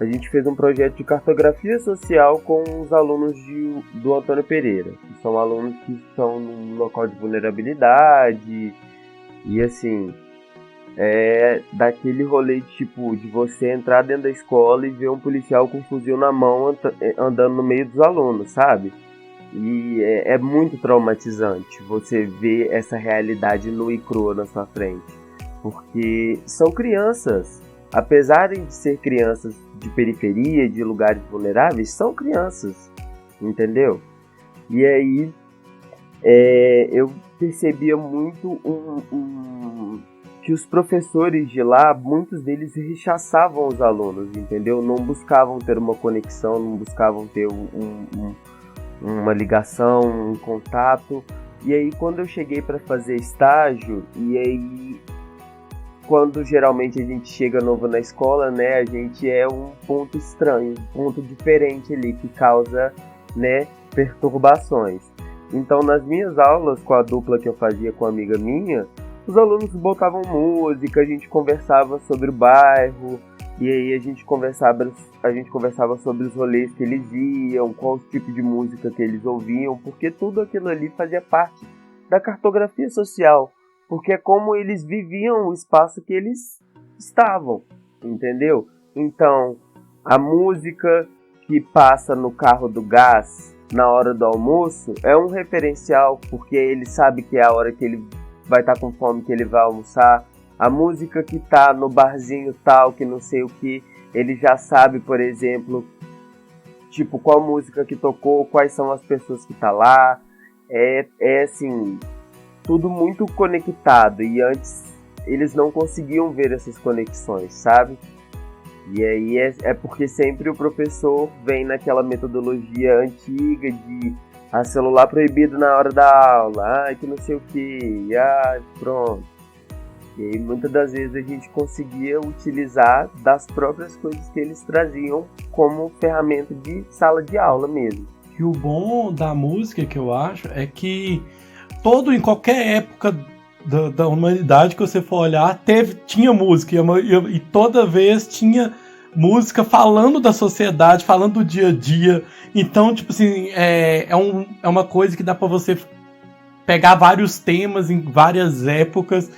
Speaker 3: A gente fez um projeto de cartografia social com os alunos do Antônio Pereira, que são alunos que estão num local de vulnerabilidade, e assim, daquele rolê de você entrar dentro da escola e ver um policial com um fuzil na mão andando no meio dos alunos, sabe? E é muito traumatizante você ver essa realidade nua e crua na sua frente, porque são crianças. Apesar de ser crianças de periferia, de lugares vulneráveis, são crianças, entendeu? E aí eu percebia muito que os professores de lá, muitos deles rechaçavam os alunos, entendeu? Não buscavam ter uma conexão, não buscavam ter uma ligação, um contato. E aí quando eu cheguei para fazer estágio, e aí quando geralmente a gente chega novo na escola, né, a gente é um ponto estranho, um ponto diferente ali que causa, né, perturbações. Então nas minhas aulas com a dupla que eu fazia com uma amiga minha, os alunos botavam música, a gente conversava sobre o bairro, e aí a gente conversava sobre os rolês que eles iam, qual tipo de música que eles ouviam, porque tudo aquilo ali fazia parte da cartografia social, porque é como eles viviam o espaço que eles estavam, entendeu? Então, a música que passa no carro do gás na hora do almoço é um referencial, porque ele sabe que é a hora que ele vai estar com fome, que ele vai almoçar. A música que tá no barzinho tal, que não sei o que, ele já sabe, por exemplo, tipo, qual música que tocou, quais são as pessoas que tá lá. É assim, tudo muito conectado, e antes eles não conseguiam ver essas conexões, sabe? E aí é porque sempre o professor vem naquela metodologia antiga de celular proibido na hora da aula, que não sei o que, pronto. E aí muitas das vezes a gente conseguia utilizar das próprias coisas que eles traziam como ferramenta de sala de aula mesmo.
Speaker 4: E o bom da música, que eu acho, é que em qualquer época da humanidade que você for olhar, tinha música, e toda vez tinha música falando da sociedade, falando do dia a dia. Então, tipo assim, é uma coisa que dá pra você pegar vários temas em várias épocas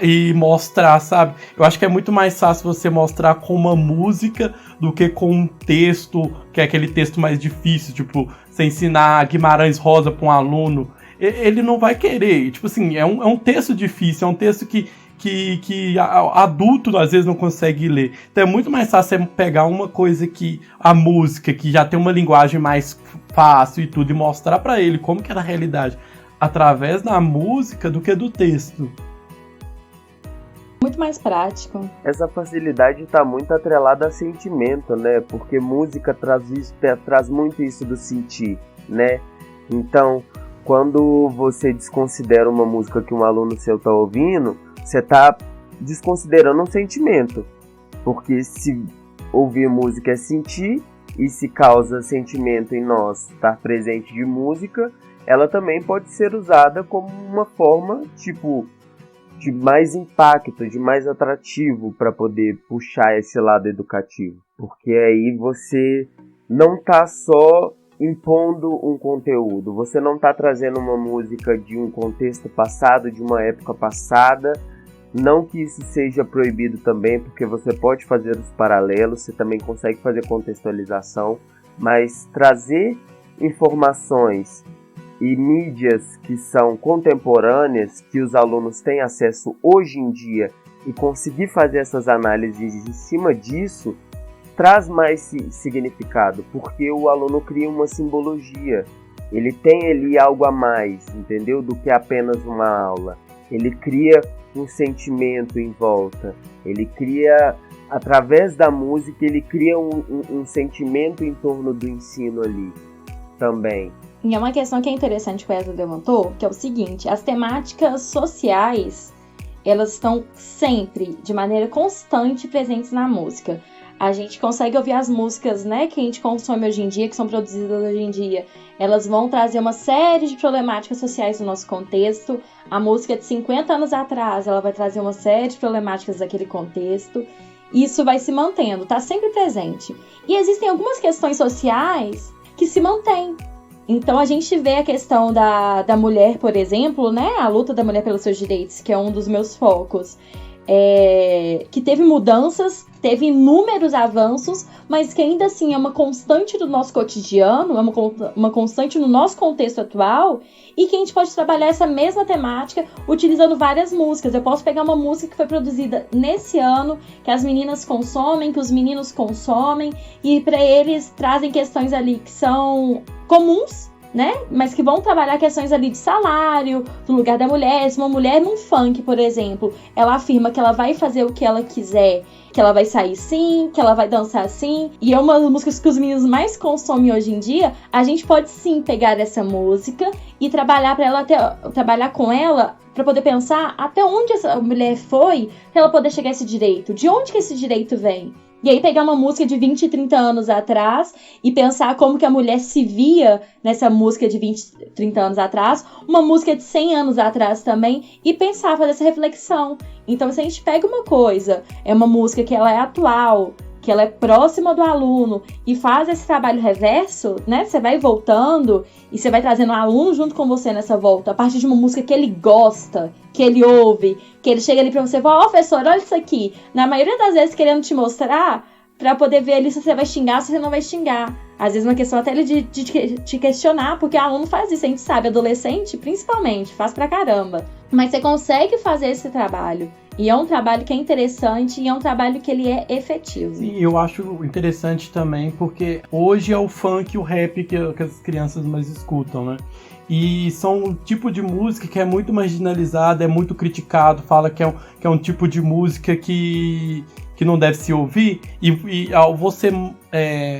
Speaker 4: e mostrar, sabe? Eu acho que é muito mais fácil você mostrar com uma música do que com um texto, que é aquele texto mais difícil, tipo, você ensinar Guimarães Rosa pra um aluno, ele não vai querer. Tipo assim, é um texto difícil, é um texto que adulto às vezes não consegue ler. Então é muito mais fácil você pegar uma coisa a música, que já tem uma linguagem mais fácil e tudo, e mostrar pra ele como que é a realidade através da música do que do texto.
Speaker 2: Muito mais prático.
Speaker 3: Essa facilidade está muito atrelada a sentimento, né? Porque música traz muito isso do sentir, né? Então, quando você desconsidera uma música que um aluno seu está ouvindo, você está desconsiderando um sentimento. Porque se ouvir música é sentir, e se causa sentimento em nós estar presente de música, ela também pode ser usada como uma forma, tipo, de mais impacto, de mais atrativo para poder puxar esse lado educativo. Porque aí você não está só impondo um conteúdo, você não está trazendo uma música de um contexto passado, de uma época passada. Não que isso seja proibido também, porque você pode fazer os paralelos, você também consegue fazer contextualização, mas trazer informações e mídias que são contemporâneas, que os alunos têm acesso hoje em dia, e conseguir fazer essas análises em cima disso, traz mais significado, porque o aluno cria uma simbologia, ele tem ali algo a mais, entendeu? Do que apenas uma aula. Ele cria um sentimento em volta, ele cria, através da música, ele cria um sentimento em torno do ensino ali também.
Speaker 2: E é uma questão que é interessante que o Wesley levantou, que é o seguinte: as temáticas sociais, elas estão sempre, de maneira constante, presentes na música. A gente consegue ouvir as músicas, né, que a gente consome hoje em dia, que são produzidas hoje em dia. Elas vão trazer uma série de problemáticas sociais no nosso contexto. A música de 50 anos atrás, ela vai trazer uma série de problemáticas daquele contexto. Isso vai se mantendo, está sempre presente. E existem algumas questões sociais que se mantêm. Então a gente vê a questão da mulher, por exemplo, né, a luta da mulher pelos seus direitos, que é um dos meus focos. Que teve mudanças, teve inúmeros avanços, mas que ainda assim é uma constante do nosso cotidiano, é uma constante no nosso contexto atual, e que a gente pode trabalhar essa mesma temática utilizando várias músicas. Eu posso pegar uma música que foi produzida nesse ano, que as meninas consomem, que os meninos consomem, e para eles trazem questões ali que são comuns, né? Mas que vão trabalhar questões ali de salário, do lugar da mulher. Se uma mulher num funk, por exemplo, ela afirma que ela vai fazer o que ela quiser, que ela vai sair sim, que ela vai dançar sim, e é uma das músicas que os meninos mais consomem hoje em dia, a gente pode sim pegar essa música e trabalhar com ela para poder pensar até onde essa mulher foi para ela poder chegar a esse direito, de onde que esse direito vem. E aí pegar uma música de 20, 30 anos atrás e pensar como que a mulher se via nessa música de 20, 30 anos atrás, uma música de 100 anos atrás também, e pensar, fazer essa reflexão. Então, se a gente pega uma coisa, é uma música que ela é atual, que ela é próxima do aluno, e faz esse trabalho reverso, né? Você vai voltando e você vai trazendo o aluno junto com você nessa volta, a partir de uma música que ele gosta, que ele ouve, que ele chega ali pra você e fala, ó, professor, olha isso aqui. Na maioria das vezes querendo te mostrar, pra poder ver ali se você vai xingar, se você não vai xingar. Às vezes uma questão até de te questionar, porque o aluno faz isso, a gente sabe, adolescente principalmente, faz pra caramba. Mas você consegue fazer esse trabalho. E é um trabalho que é interessante e é um trabalho que ele é efetivo.
Speaker 4: Sim, eu acho interessante também, porque hoje é o funk e o rap que as crianças mais escutam, né? E são um tipo de música que é muito marginalizado, é muito criticado, fala que é um tipo de música que não deve se ouvir, e ao você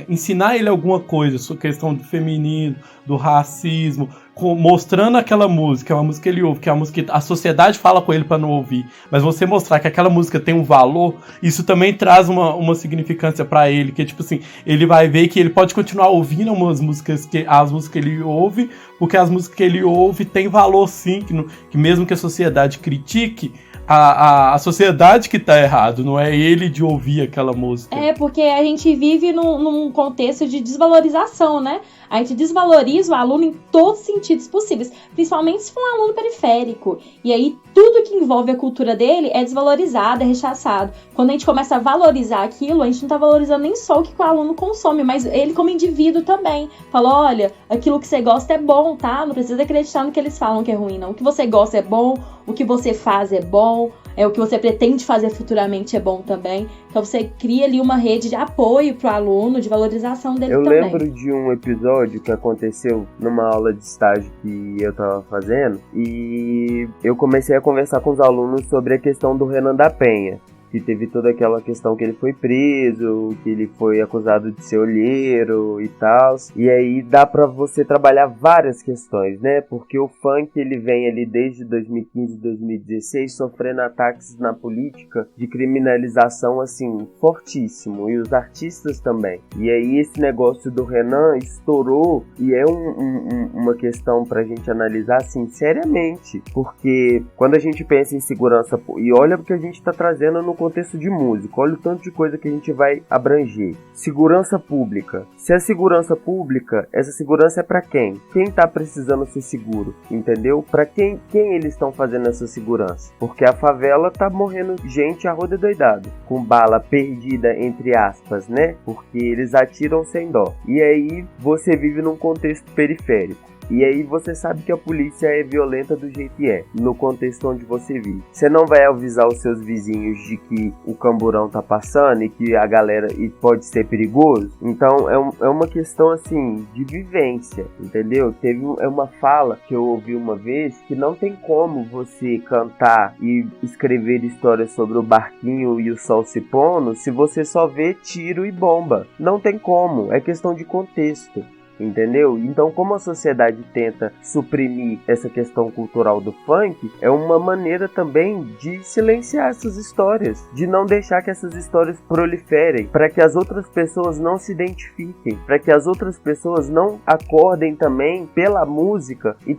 Speaker 4: ensinar ele alguma coisa sobre a questão do feminino, do racismo, mostrando aquela música, é uma música que ele ouve, que é uma música que a sociedade fala com ele para não ouvir, mas você mostrar que aquela música tem um valor, isso também traz uma significância para ele, que tipo assim, ele vai ver que ele pode continuar ouvindo as músicas que ele ouve, porque as músicas que ele ouve tem valor sim, que mesmo que a sociedade critique, a sociedade que tá errado, não é ele de ouvir aquela música.
Speaker 2: É, porque a gente vive num contexto de desvalorização, né? A gente desvaloriza o aluno em todos os sentidos possíveis, principalmente se for um aluno periférico. E aí tudo que envolve a cultura dele é desvalorizado, é rechaçado. Quando a gente começa a valorizar aquilo, a gente não tá valorizando nem só o que o aluno consome, mas ele como indivíduo também. Fala, olha, aquilo que você gosta é bom, tá? Não precisa acreditar no que eles falam que é ruim, não. O que você gosta é bom, o que você faz é bom, o que você pretende fazer futuramente é bom também. Então você cria ali uma rede de apoio pro aluno, de valorização dele também.
Speaker 3: Eu lembro de um episódio que aconteceu numa aula de estágio que eu tava fazendo, e eu comecei a conversar com os alunos sobre a questão do Renan da Penha, que teve toda aquela questão que ele foi preso, que ele foi acusado de ser olheiro e tal. E aí dá pra você trabalhar várias questões, né? Porque o funk, ele vem ali desde 2015, 2016, sofrendo ataques na política de criminalização, assim, fortíssimo. E os artistas também. E aí esse negócio do Renan estourou, e é uma questão pra gente analisar, assim, seriamente. Porque quando a gente pensa em segurança, e olha o que a gente tá trazendo no contexto de música, olha o tanto de coisa que a gente vai abranger. Segurança pública. Se é segurança pública, essa segurança é pra quem? Quem tá precisando ser seguro, entendeu? Pra quem eles estão fazendo essa segurança? Porque a favela tá morrendo gente a roda doidado, com bala perdida, entre aspas, né? Porque eles atiram sem dó. E aí você vive num contexto periférico. E aí você sabe que a polícia é violenta do jeito que é, no contexto onde você vive. Você não vai avisar os seus vizinhos de que o camburão tá passando e que a galera pode ser perigoso. Então é uma questão assim de vivência, entendeu? Teve uma fala que eu ouvi uma vez que não tem como você cantar e escrever histórias sobre o barquinho e o sol se pondo se você só vê tiro e bomba. Não tem como, é questão de contexto. Entendeu? Então, como a sociedade tenta suprimir essa questão cultural do funk, é uma maneira também de silenciar essas histórias, de não deixar que essas histórias proliferem, para que as outras pessoas não se identifiquem, para que as outras pessoas não acordem também pela música e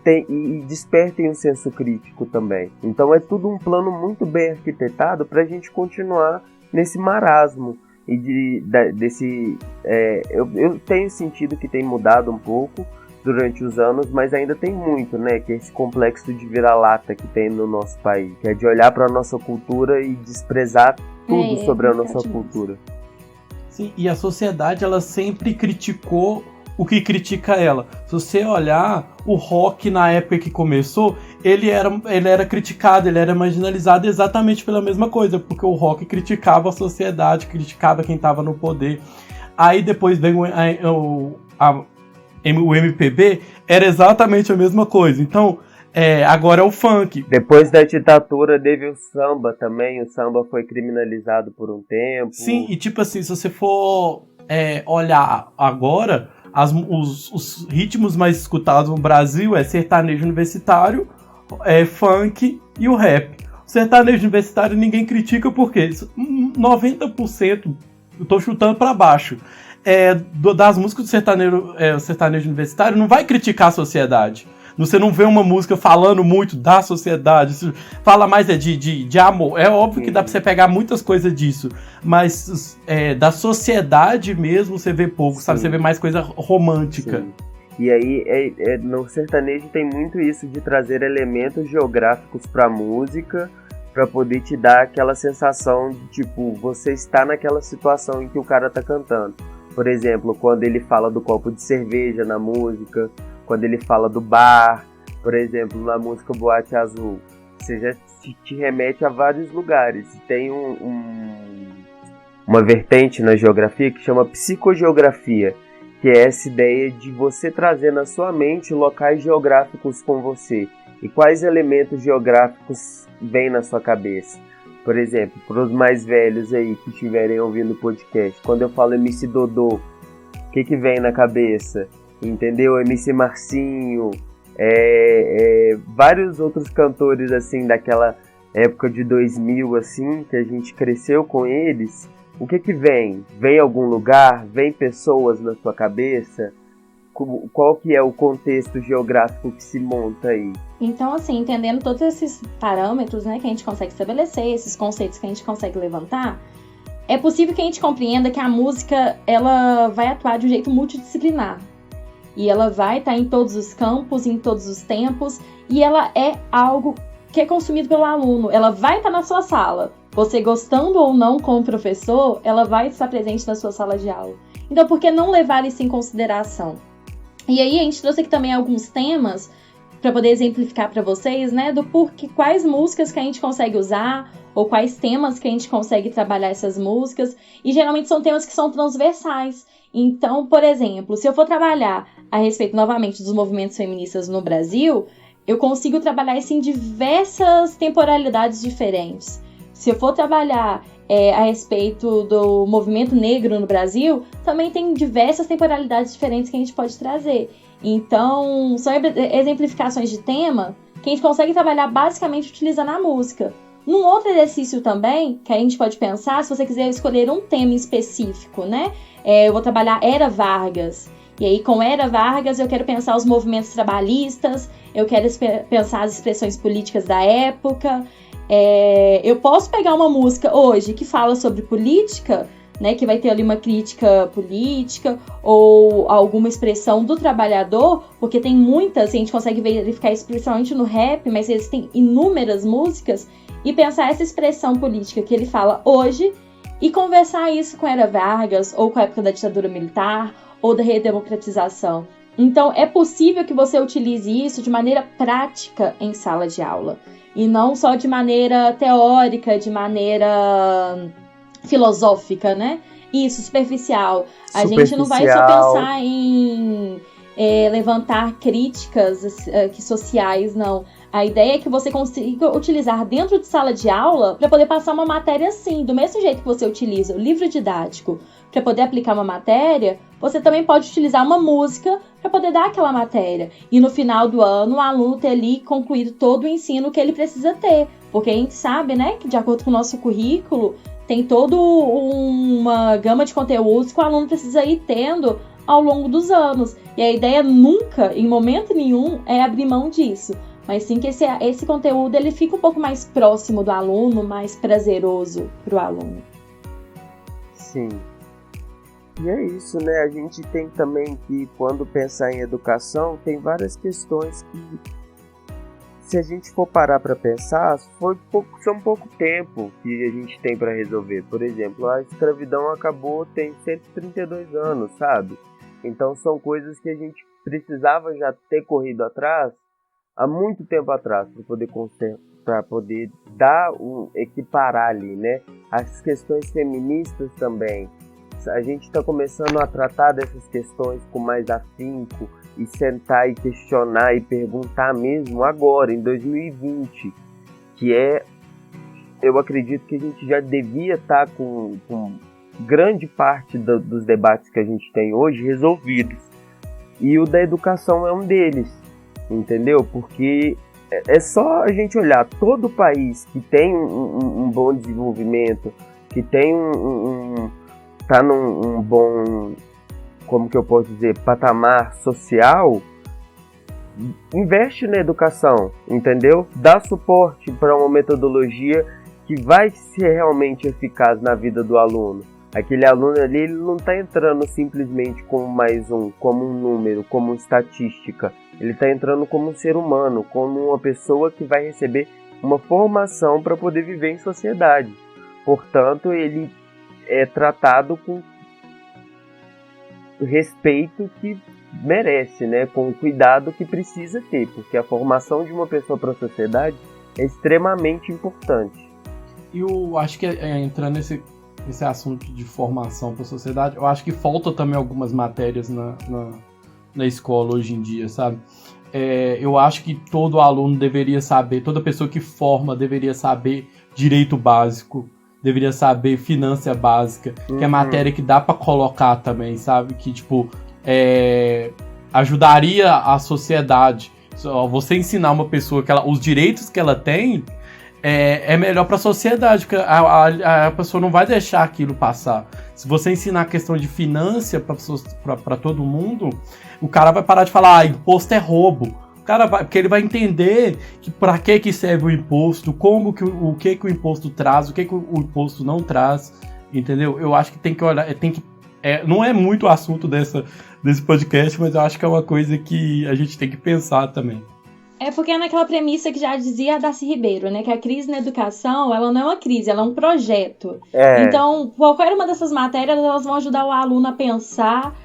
Speaker 3: despertem o senso crítico também. Então é tudo um plano muito bem arquitetado para a gente continuar nesse marasmo. E eu tenho sentido que tem mudado um pouco durante os anos, mas ainda tem muito, né? Que é esse complexo de vira-lata que tem no nosso país, que é de olhar para a nossa cultura e desprezar tudo sobre a nossa cultura.
Speaker 4: Sim, e a sociedade, ela sempre criticou o que critica ela. Se você olhar, o rock na época que começou, ele era criticado, ele era marginalizado exatamente pela mesma coisa, porque o rock criticava a sociedade, criticava quem estava no poder. Aí depois veio a o MPB, era exatamente a mesma coisa. Então, agora é o funk.
Speaker 3: Depois da ditadura teve o samba também, o samba foi criminalizado por um tempo.
Speaker 4: Sim, e tipo assim, se você for olhar agora, os ritmos mais escutados no Brasil é sertanejo universitário, funk e o rap. O sertanejo universitário ninguém critica porque 90%, eu tô chutando pra baixo, das músicas do sertanejo universitário não vai criticar a sociedade. Você não vê uma música falando muito da sociedade, fala mais de amor. É óbvio que dá pra você pegar muitas coisas disso, mas da sociedade mesmo você vê pouco, sabe? Você vê mais coisa romântica.
Speaker 3: Sim. E aí, no sertanejo tem muito isso de trazer elementos geográficos pra música, pra poder te dar aquela sensação de, tipo, você está naquela situação em que o cara tá cantando. Por exemplo, quando ele fala do copo de cerveja na música, quando ele fala do bar, por exemplo, na música Boate Azul, você já te remete a vários lugares. Tem uma vertente na geografia que chama psicogeografia, que é essa ideia de você trazer na sua mente locais geográficos com você. E quais elementos geográficos vêm na sua cabeça? Por exemplo, para os mais velhos aí que estiverem ouvindo o podcast, quando eu falo MC Dodô, o que vem na cabeça? Entendeu? MC Marcinho, vários outros cantores assim daquela época de 2000 assim, que a gente cresceu com eles. O que vem? Vem algum lugar? Vem pessoas na sua cabeça? Qual que é o contexto geográfico que se monta aí?
Speaker 2: Então, assim, entendendo todos esses parâmetros, né, que a gente consegue estabelecer, esses conceitos que a gente consegue levantar, é possível que a gente compreenda que a música ela vai atuar de um jeito multidisciplinar. E ela vai estar em todos os campos, em todos os tempos, e ela é algo que é consumido pelo aluno. Ela vai estar na sua sala. Você gostando ou não como professor, ela vai estar presente na sua sala de aula. Então, por que não levar isso em consideração? E aí, a gente trouxe aqui também alguns temas para poder exemplificar para vocês, né, do porquê, quais músicas que a gente consegue usar, ou quais temas que a gente consegue trabalhar essas músicas. E geralmente são temas que são transversais. Então, por exemplo, se eu for trabalhar a respeito, novamente, dos movimentos feministas no Brasil, eu consigo trabalhar isso em diversas temporalidades diferentes. Se eu for trabalhar a respeito do movimento negro no Brasil, também tem diversas temporalidades diferentes que a gente pode trazer. Então, são exemplificações de tema que a gente consegue trabalhar basicamente utilizando a música. Num outro exercício também, que a gente pode pensar, se você quiser escolher um tema específico, né? Eu vou trabalhar Era Vargas. E aí, com Era Vargas, eu quero pensar os movimentos trabalhistas, eu quero pensar as expressões políticas da época. Eu posso pegar uma música hoje que fala sobre política, né, que vai ter ali uma crítica política ou alguma expressão do trabalhador, porque tem muitas, a gente consegue verificar isso principalmente no rap, mas existem inúmeras músicas, e pensar essa expressão política que ele fala hoje e conversar isso com Era Vargas, ou com a época da ditadura militar, ou da redemocratização. Então, é possível que você utilize isso de maneira prática em sala de aula, e não só de maneira teórica, de maneira filosófica, né? Isso, superficial. A gente não vai só pensar em levantar críticas sociais, não. A ideia é que você consiga utilizar dentro de sala de aula para poder passar uma matéria assim, do mesmo jeito que você utiliza o livro didático para poder aplicar uma matéria, você também pode utilizar uma música para poder dar aquela matéria. E no final do ano, o aluno ter ali concluído todo o ensino que ele precisa ter. Porque a gente sabe, né, que de acordo com o nosso currículo, tem toda uma gama de conteúdos que o aluno precisa ir tendo ao longo dos anos. E a ideia nunca, em momento nenhum, é abrir mão disso. Mas sim que esse conteúdo ele fica um pouco mais próximo do aluno, mais prazeroso para o aluno.
Speaker 3: Sim. E é isso, né? A gente tem também que, quando pensar em educação, tem várias questões que, se a gente for parar para pensar, são pouco tempo que a gente tem para resolver. Por exemplo, a escravidão acabou tem 132 anos, sabe? Então são coisas que a gente precisava já ter corrido atrás há muito tempo atrás para poder dar equiparar ali, né? As questões feministas também. A gente está começando a tratar dessas questões com mais afinco e sentar e questionar e perguntar mesmo agora, em 2020, que eu acredito que a gente já devia estar com grande parte dos debates que a gente tem hoje resolvidos. E o da educação é um deles, entendeu? Porque é só a gente olhar todo país que tem um bom desenvolvimento, que tem tá num bom, como que eu posso dizer, patamar social, investe na educação, entendeu? Dá suporte para uma metodologia que vai ser realmente eficaz na vida do aluno. Aquele aluno ali, ele não está entrando simplesmente como mais como um número, como estatística. Ele está entrando como um ser humano, como uma pessoa que vai receber uma formação para poder viver em sociedade. Portanto, ele é tratado com o respeito que merece, né? Com o cuidado que precisa ter, porque a formação de uma pessoa para a sociedade é extremamente importante.
Speaker 4: E eu acho que entrando nesse assunto de formação para a sociedade, eu acho que falta também algumas matérias na escola hoje em dia, sabe? Eu acho que todo aluno deveria saber, toda pessoa que forma deveria saber direito básico, deveria saber finança básica, que é matéria que dá para colocar também, sabe? Que, tipo, ajudaria a sociedade. Você ensinar uma pessoa os direitos que ela tem é melhor para a sociedade, porque a pessoa não vai deixar aquilo passar. Se você ensinar a questão de finança para todo mundo, o cara vai parar de falar, imposto é roubo. Porque ele vai entender que para que serve o imposto, o que o imposto traz, o que o imposto não traz, entendeu? Eu acho que tem que olhar, não é muito assunto desse podcast, mas eu acho que é uma coisa que a gente tem que pensar também.
Speaker 2: É porque é naquela premissa que já dizia a Darcy Ribeiro, né? Que a crise na educação, ela não é uma crise, ela é um projeto. Então, qualquer uma dessas matérias, elas vão ajudar o aluno a pensar,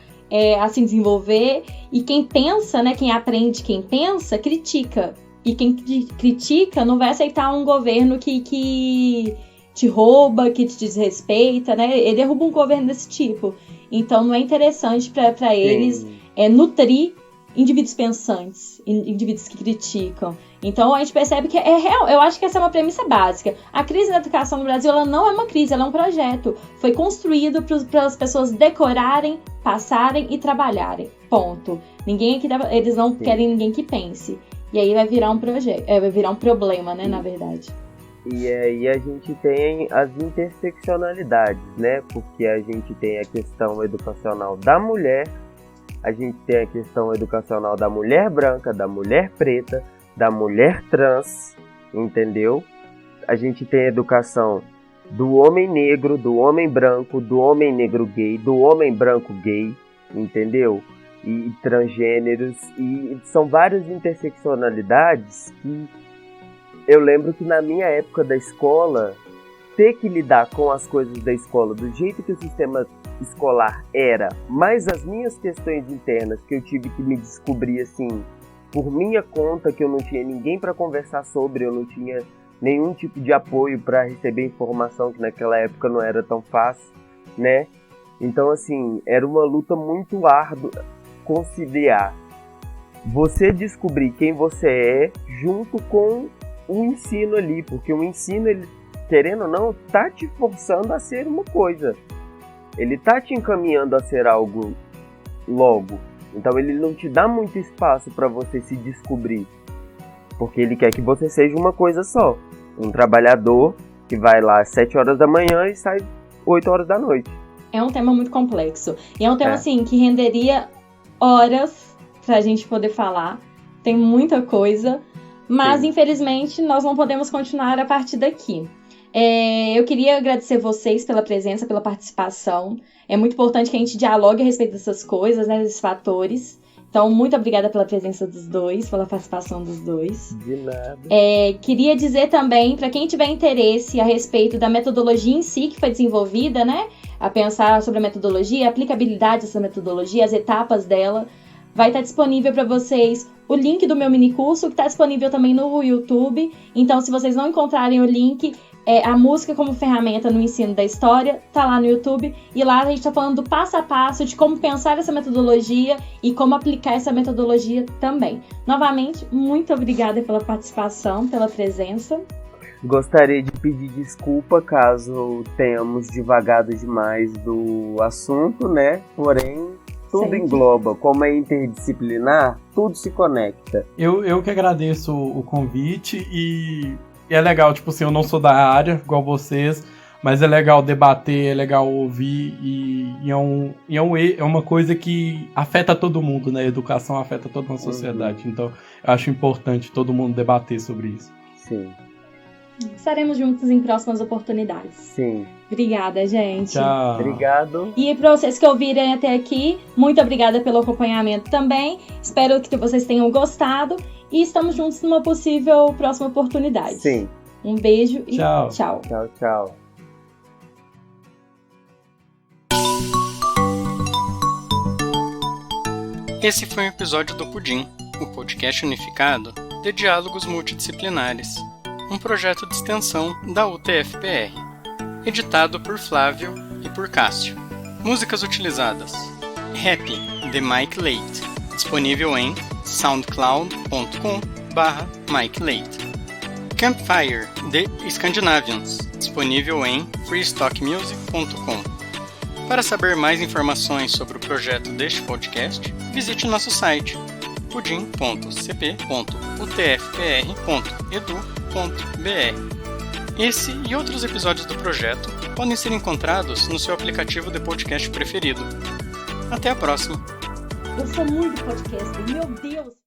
Speaker 2: a se desenvolver. E quem pensa, né? Quem aprende, quem pensa, critica. E quem critica não vai aceitar um governo que te rouba, que te desrespeita, né? Ele derruba um governo desse tipo. Então, não é interessante para eles nutrir indivíduos pensantes, indivíduos que criticam. Então a gente percebe que é real. Eu acho que essa é uma premissa básica. A crise da educação no Brasil, ela não é uma crise, ela é um projeto. Foi construído para as pessoas decorarem, passarem e trabalharem. Ponto. Eles não querem ninguém que pense. E aí vai virar um projeto, vai virar um problema, né, na verdade.
Speaker 3: E aí a gente tem as interseccionalidades, né? Porque a gente tem a questão educacional da mulher, a gente tem a questão educacional da mulher branca, da mulher preta, da mulher trans, entendeu? A gente tem a educação do homem negro, do homem branco, do homem negro gay, do homem branco gay, entendeu? E transgêneros, e são várias interseccionalidades que eu lembro que na minha época da escola, ter que lidar com as coisas da escola do jeito que o sistema escolar era, mas as minhas questões internas que eu tive que me descobrir assim, por minha conta, que eu não tinha ninguém para conversar sobre, eu não tinha nenhum tipo de apoio para receber informação, que naquela época não era tão fácil, né? Então, assim, era uma luta muito árdua conciliar você descobrir quem você é junto com o ensino ali, porque o ensino, ele, querendo ou não, tá te forçando a ser uma coisa. Ele tá te encaminhando a ser algo logo. Então ele não te dá muito espaço para você se descobrir. Porque ele quer que você seja uma coisa só. Um trabalhador que vai lá às 7 horas da manhã e sai 8 horas da noite.
Speaker 2: É um tema muito complexo. E é um tema, assim, que renderia horas pra gente poder falar. Tem muita coisa. Mas, infelizmente, nós não podemos continuar a partir daqui. Eu queria agradecer vocês pela presença, pela participação. É muito importante que a gente dialogue a respeito dessas coisas, né, desses fatores. Então, muito obrigada pela presença dos dois, pela participação dos dois.
Speaker 3: De nada.
Speaker 2: Queria dizer também, para quem tiver interesse a respeito da metodologia em si que foi desenvolvida, né, a pensar sobre a metodologia, a aplicabilidade dessa metodologia, as etapas dela, vai estar disponível para vocês o link do meu minicurso, que está disponível também no YouTube. Então, se vocês não encontrarem o link, a música como ferramenta no ensino da história, tá lá no YouTube, e lá a gente tá falando do passo a passo de como pensar essa metodologia e como aplicar essa metodologia também. Novamente, muito obrigada pela participação, pela presença.
Speaker 3: Gostaria de pedir desculpa caso tenhamos divagado demais do assunto, né? Porém, tudo engloba. Como é interdisciplinar, tudo se conecta.
Speaker 4: Eu que agradeço o convite e é legal, tipo assim, eu não sou da área, igual vocês, mas é legal debater, é legal ouvir e é uma coisa que afeta todo mundo, né? A educação afeta toda uma sociedade, então eu acho importante todo mundo debater sobre isso.
Speaker 3: Sim.
Speaker 2: Estaremos juntos em próximas oportunidades.
Speaker 3: Sim.
Speaker 2: Obrigada, gente.
Speaker 4: Tchau.
Speaker 3: Obrigado.
Speaker 2: E para vocês que ouvirem até aqui, muito obrigada pelo acompanhamento também. Espero que vocês tenham gostado e estamos juntos numa possível próxima oportunidade.
Speaker 3: Sim.
Speaker 2: Um beijo e
Speaker 4: tchau.
Speaker 2: Tchau.
Speaker 3: Tchau, tchau.
Speaker 5: Esse foi um episódio do Pudim, o podcast unificado de diálogos multidisciplinares, um projeto de extensão da UTFPR, editado por Flávio e por Cássio. Músicas utilizadas: Happy, de Mike Leite, disponível em soundcloud.com/Mike Leite. Campfire, de Scandinavians, disponível em freestockmusic.com. Para saber mais informações sobre o projeto deste podcast, visite nosso site pudim.cp.utfpr.edu.br. Esse e outros episódios do projeto podem ser encontrados no seu aplicativo de podcast preferido. Até a próxima!
Speaker 2: Eu sou muito podcaster, meu Deus!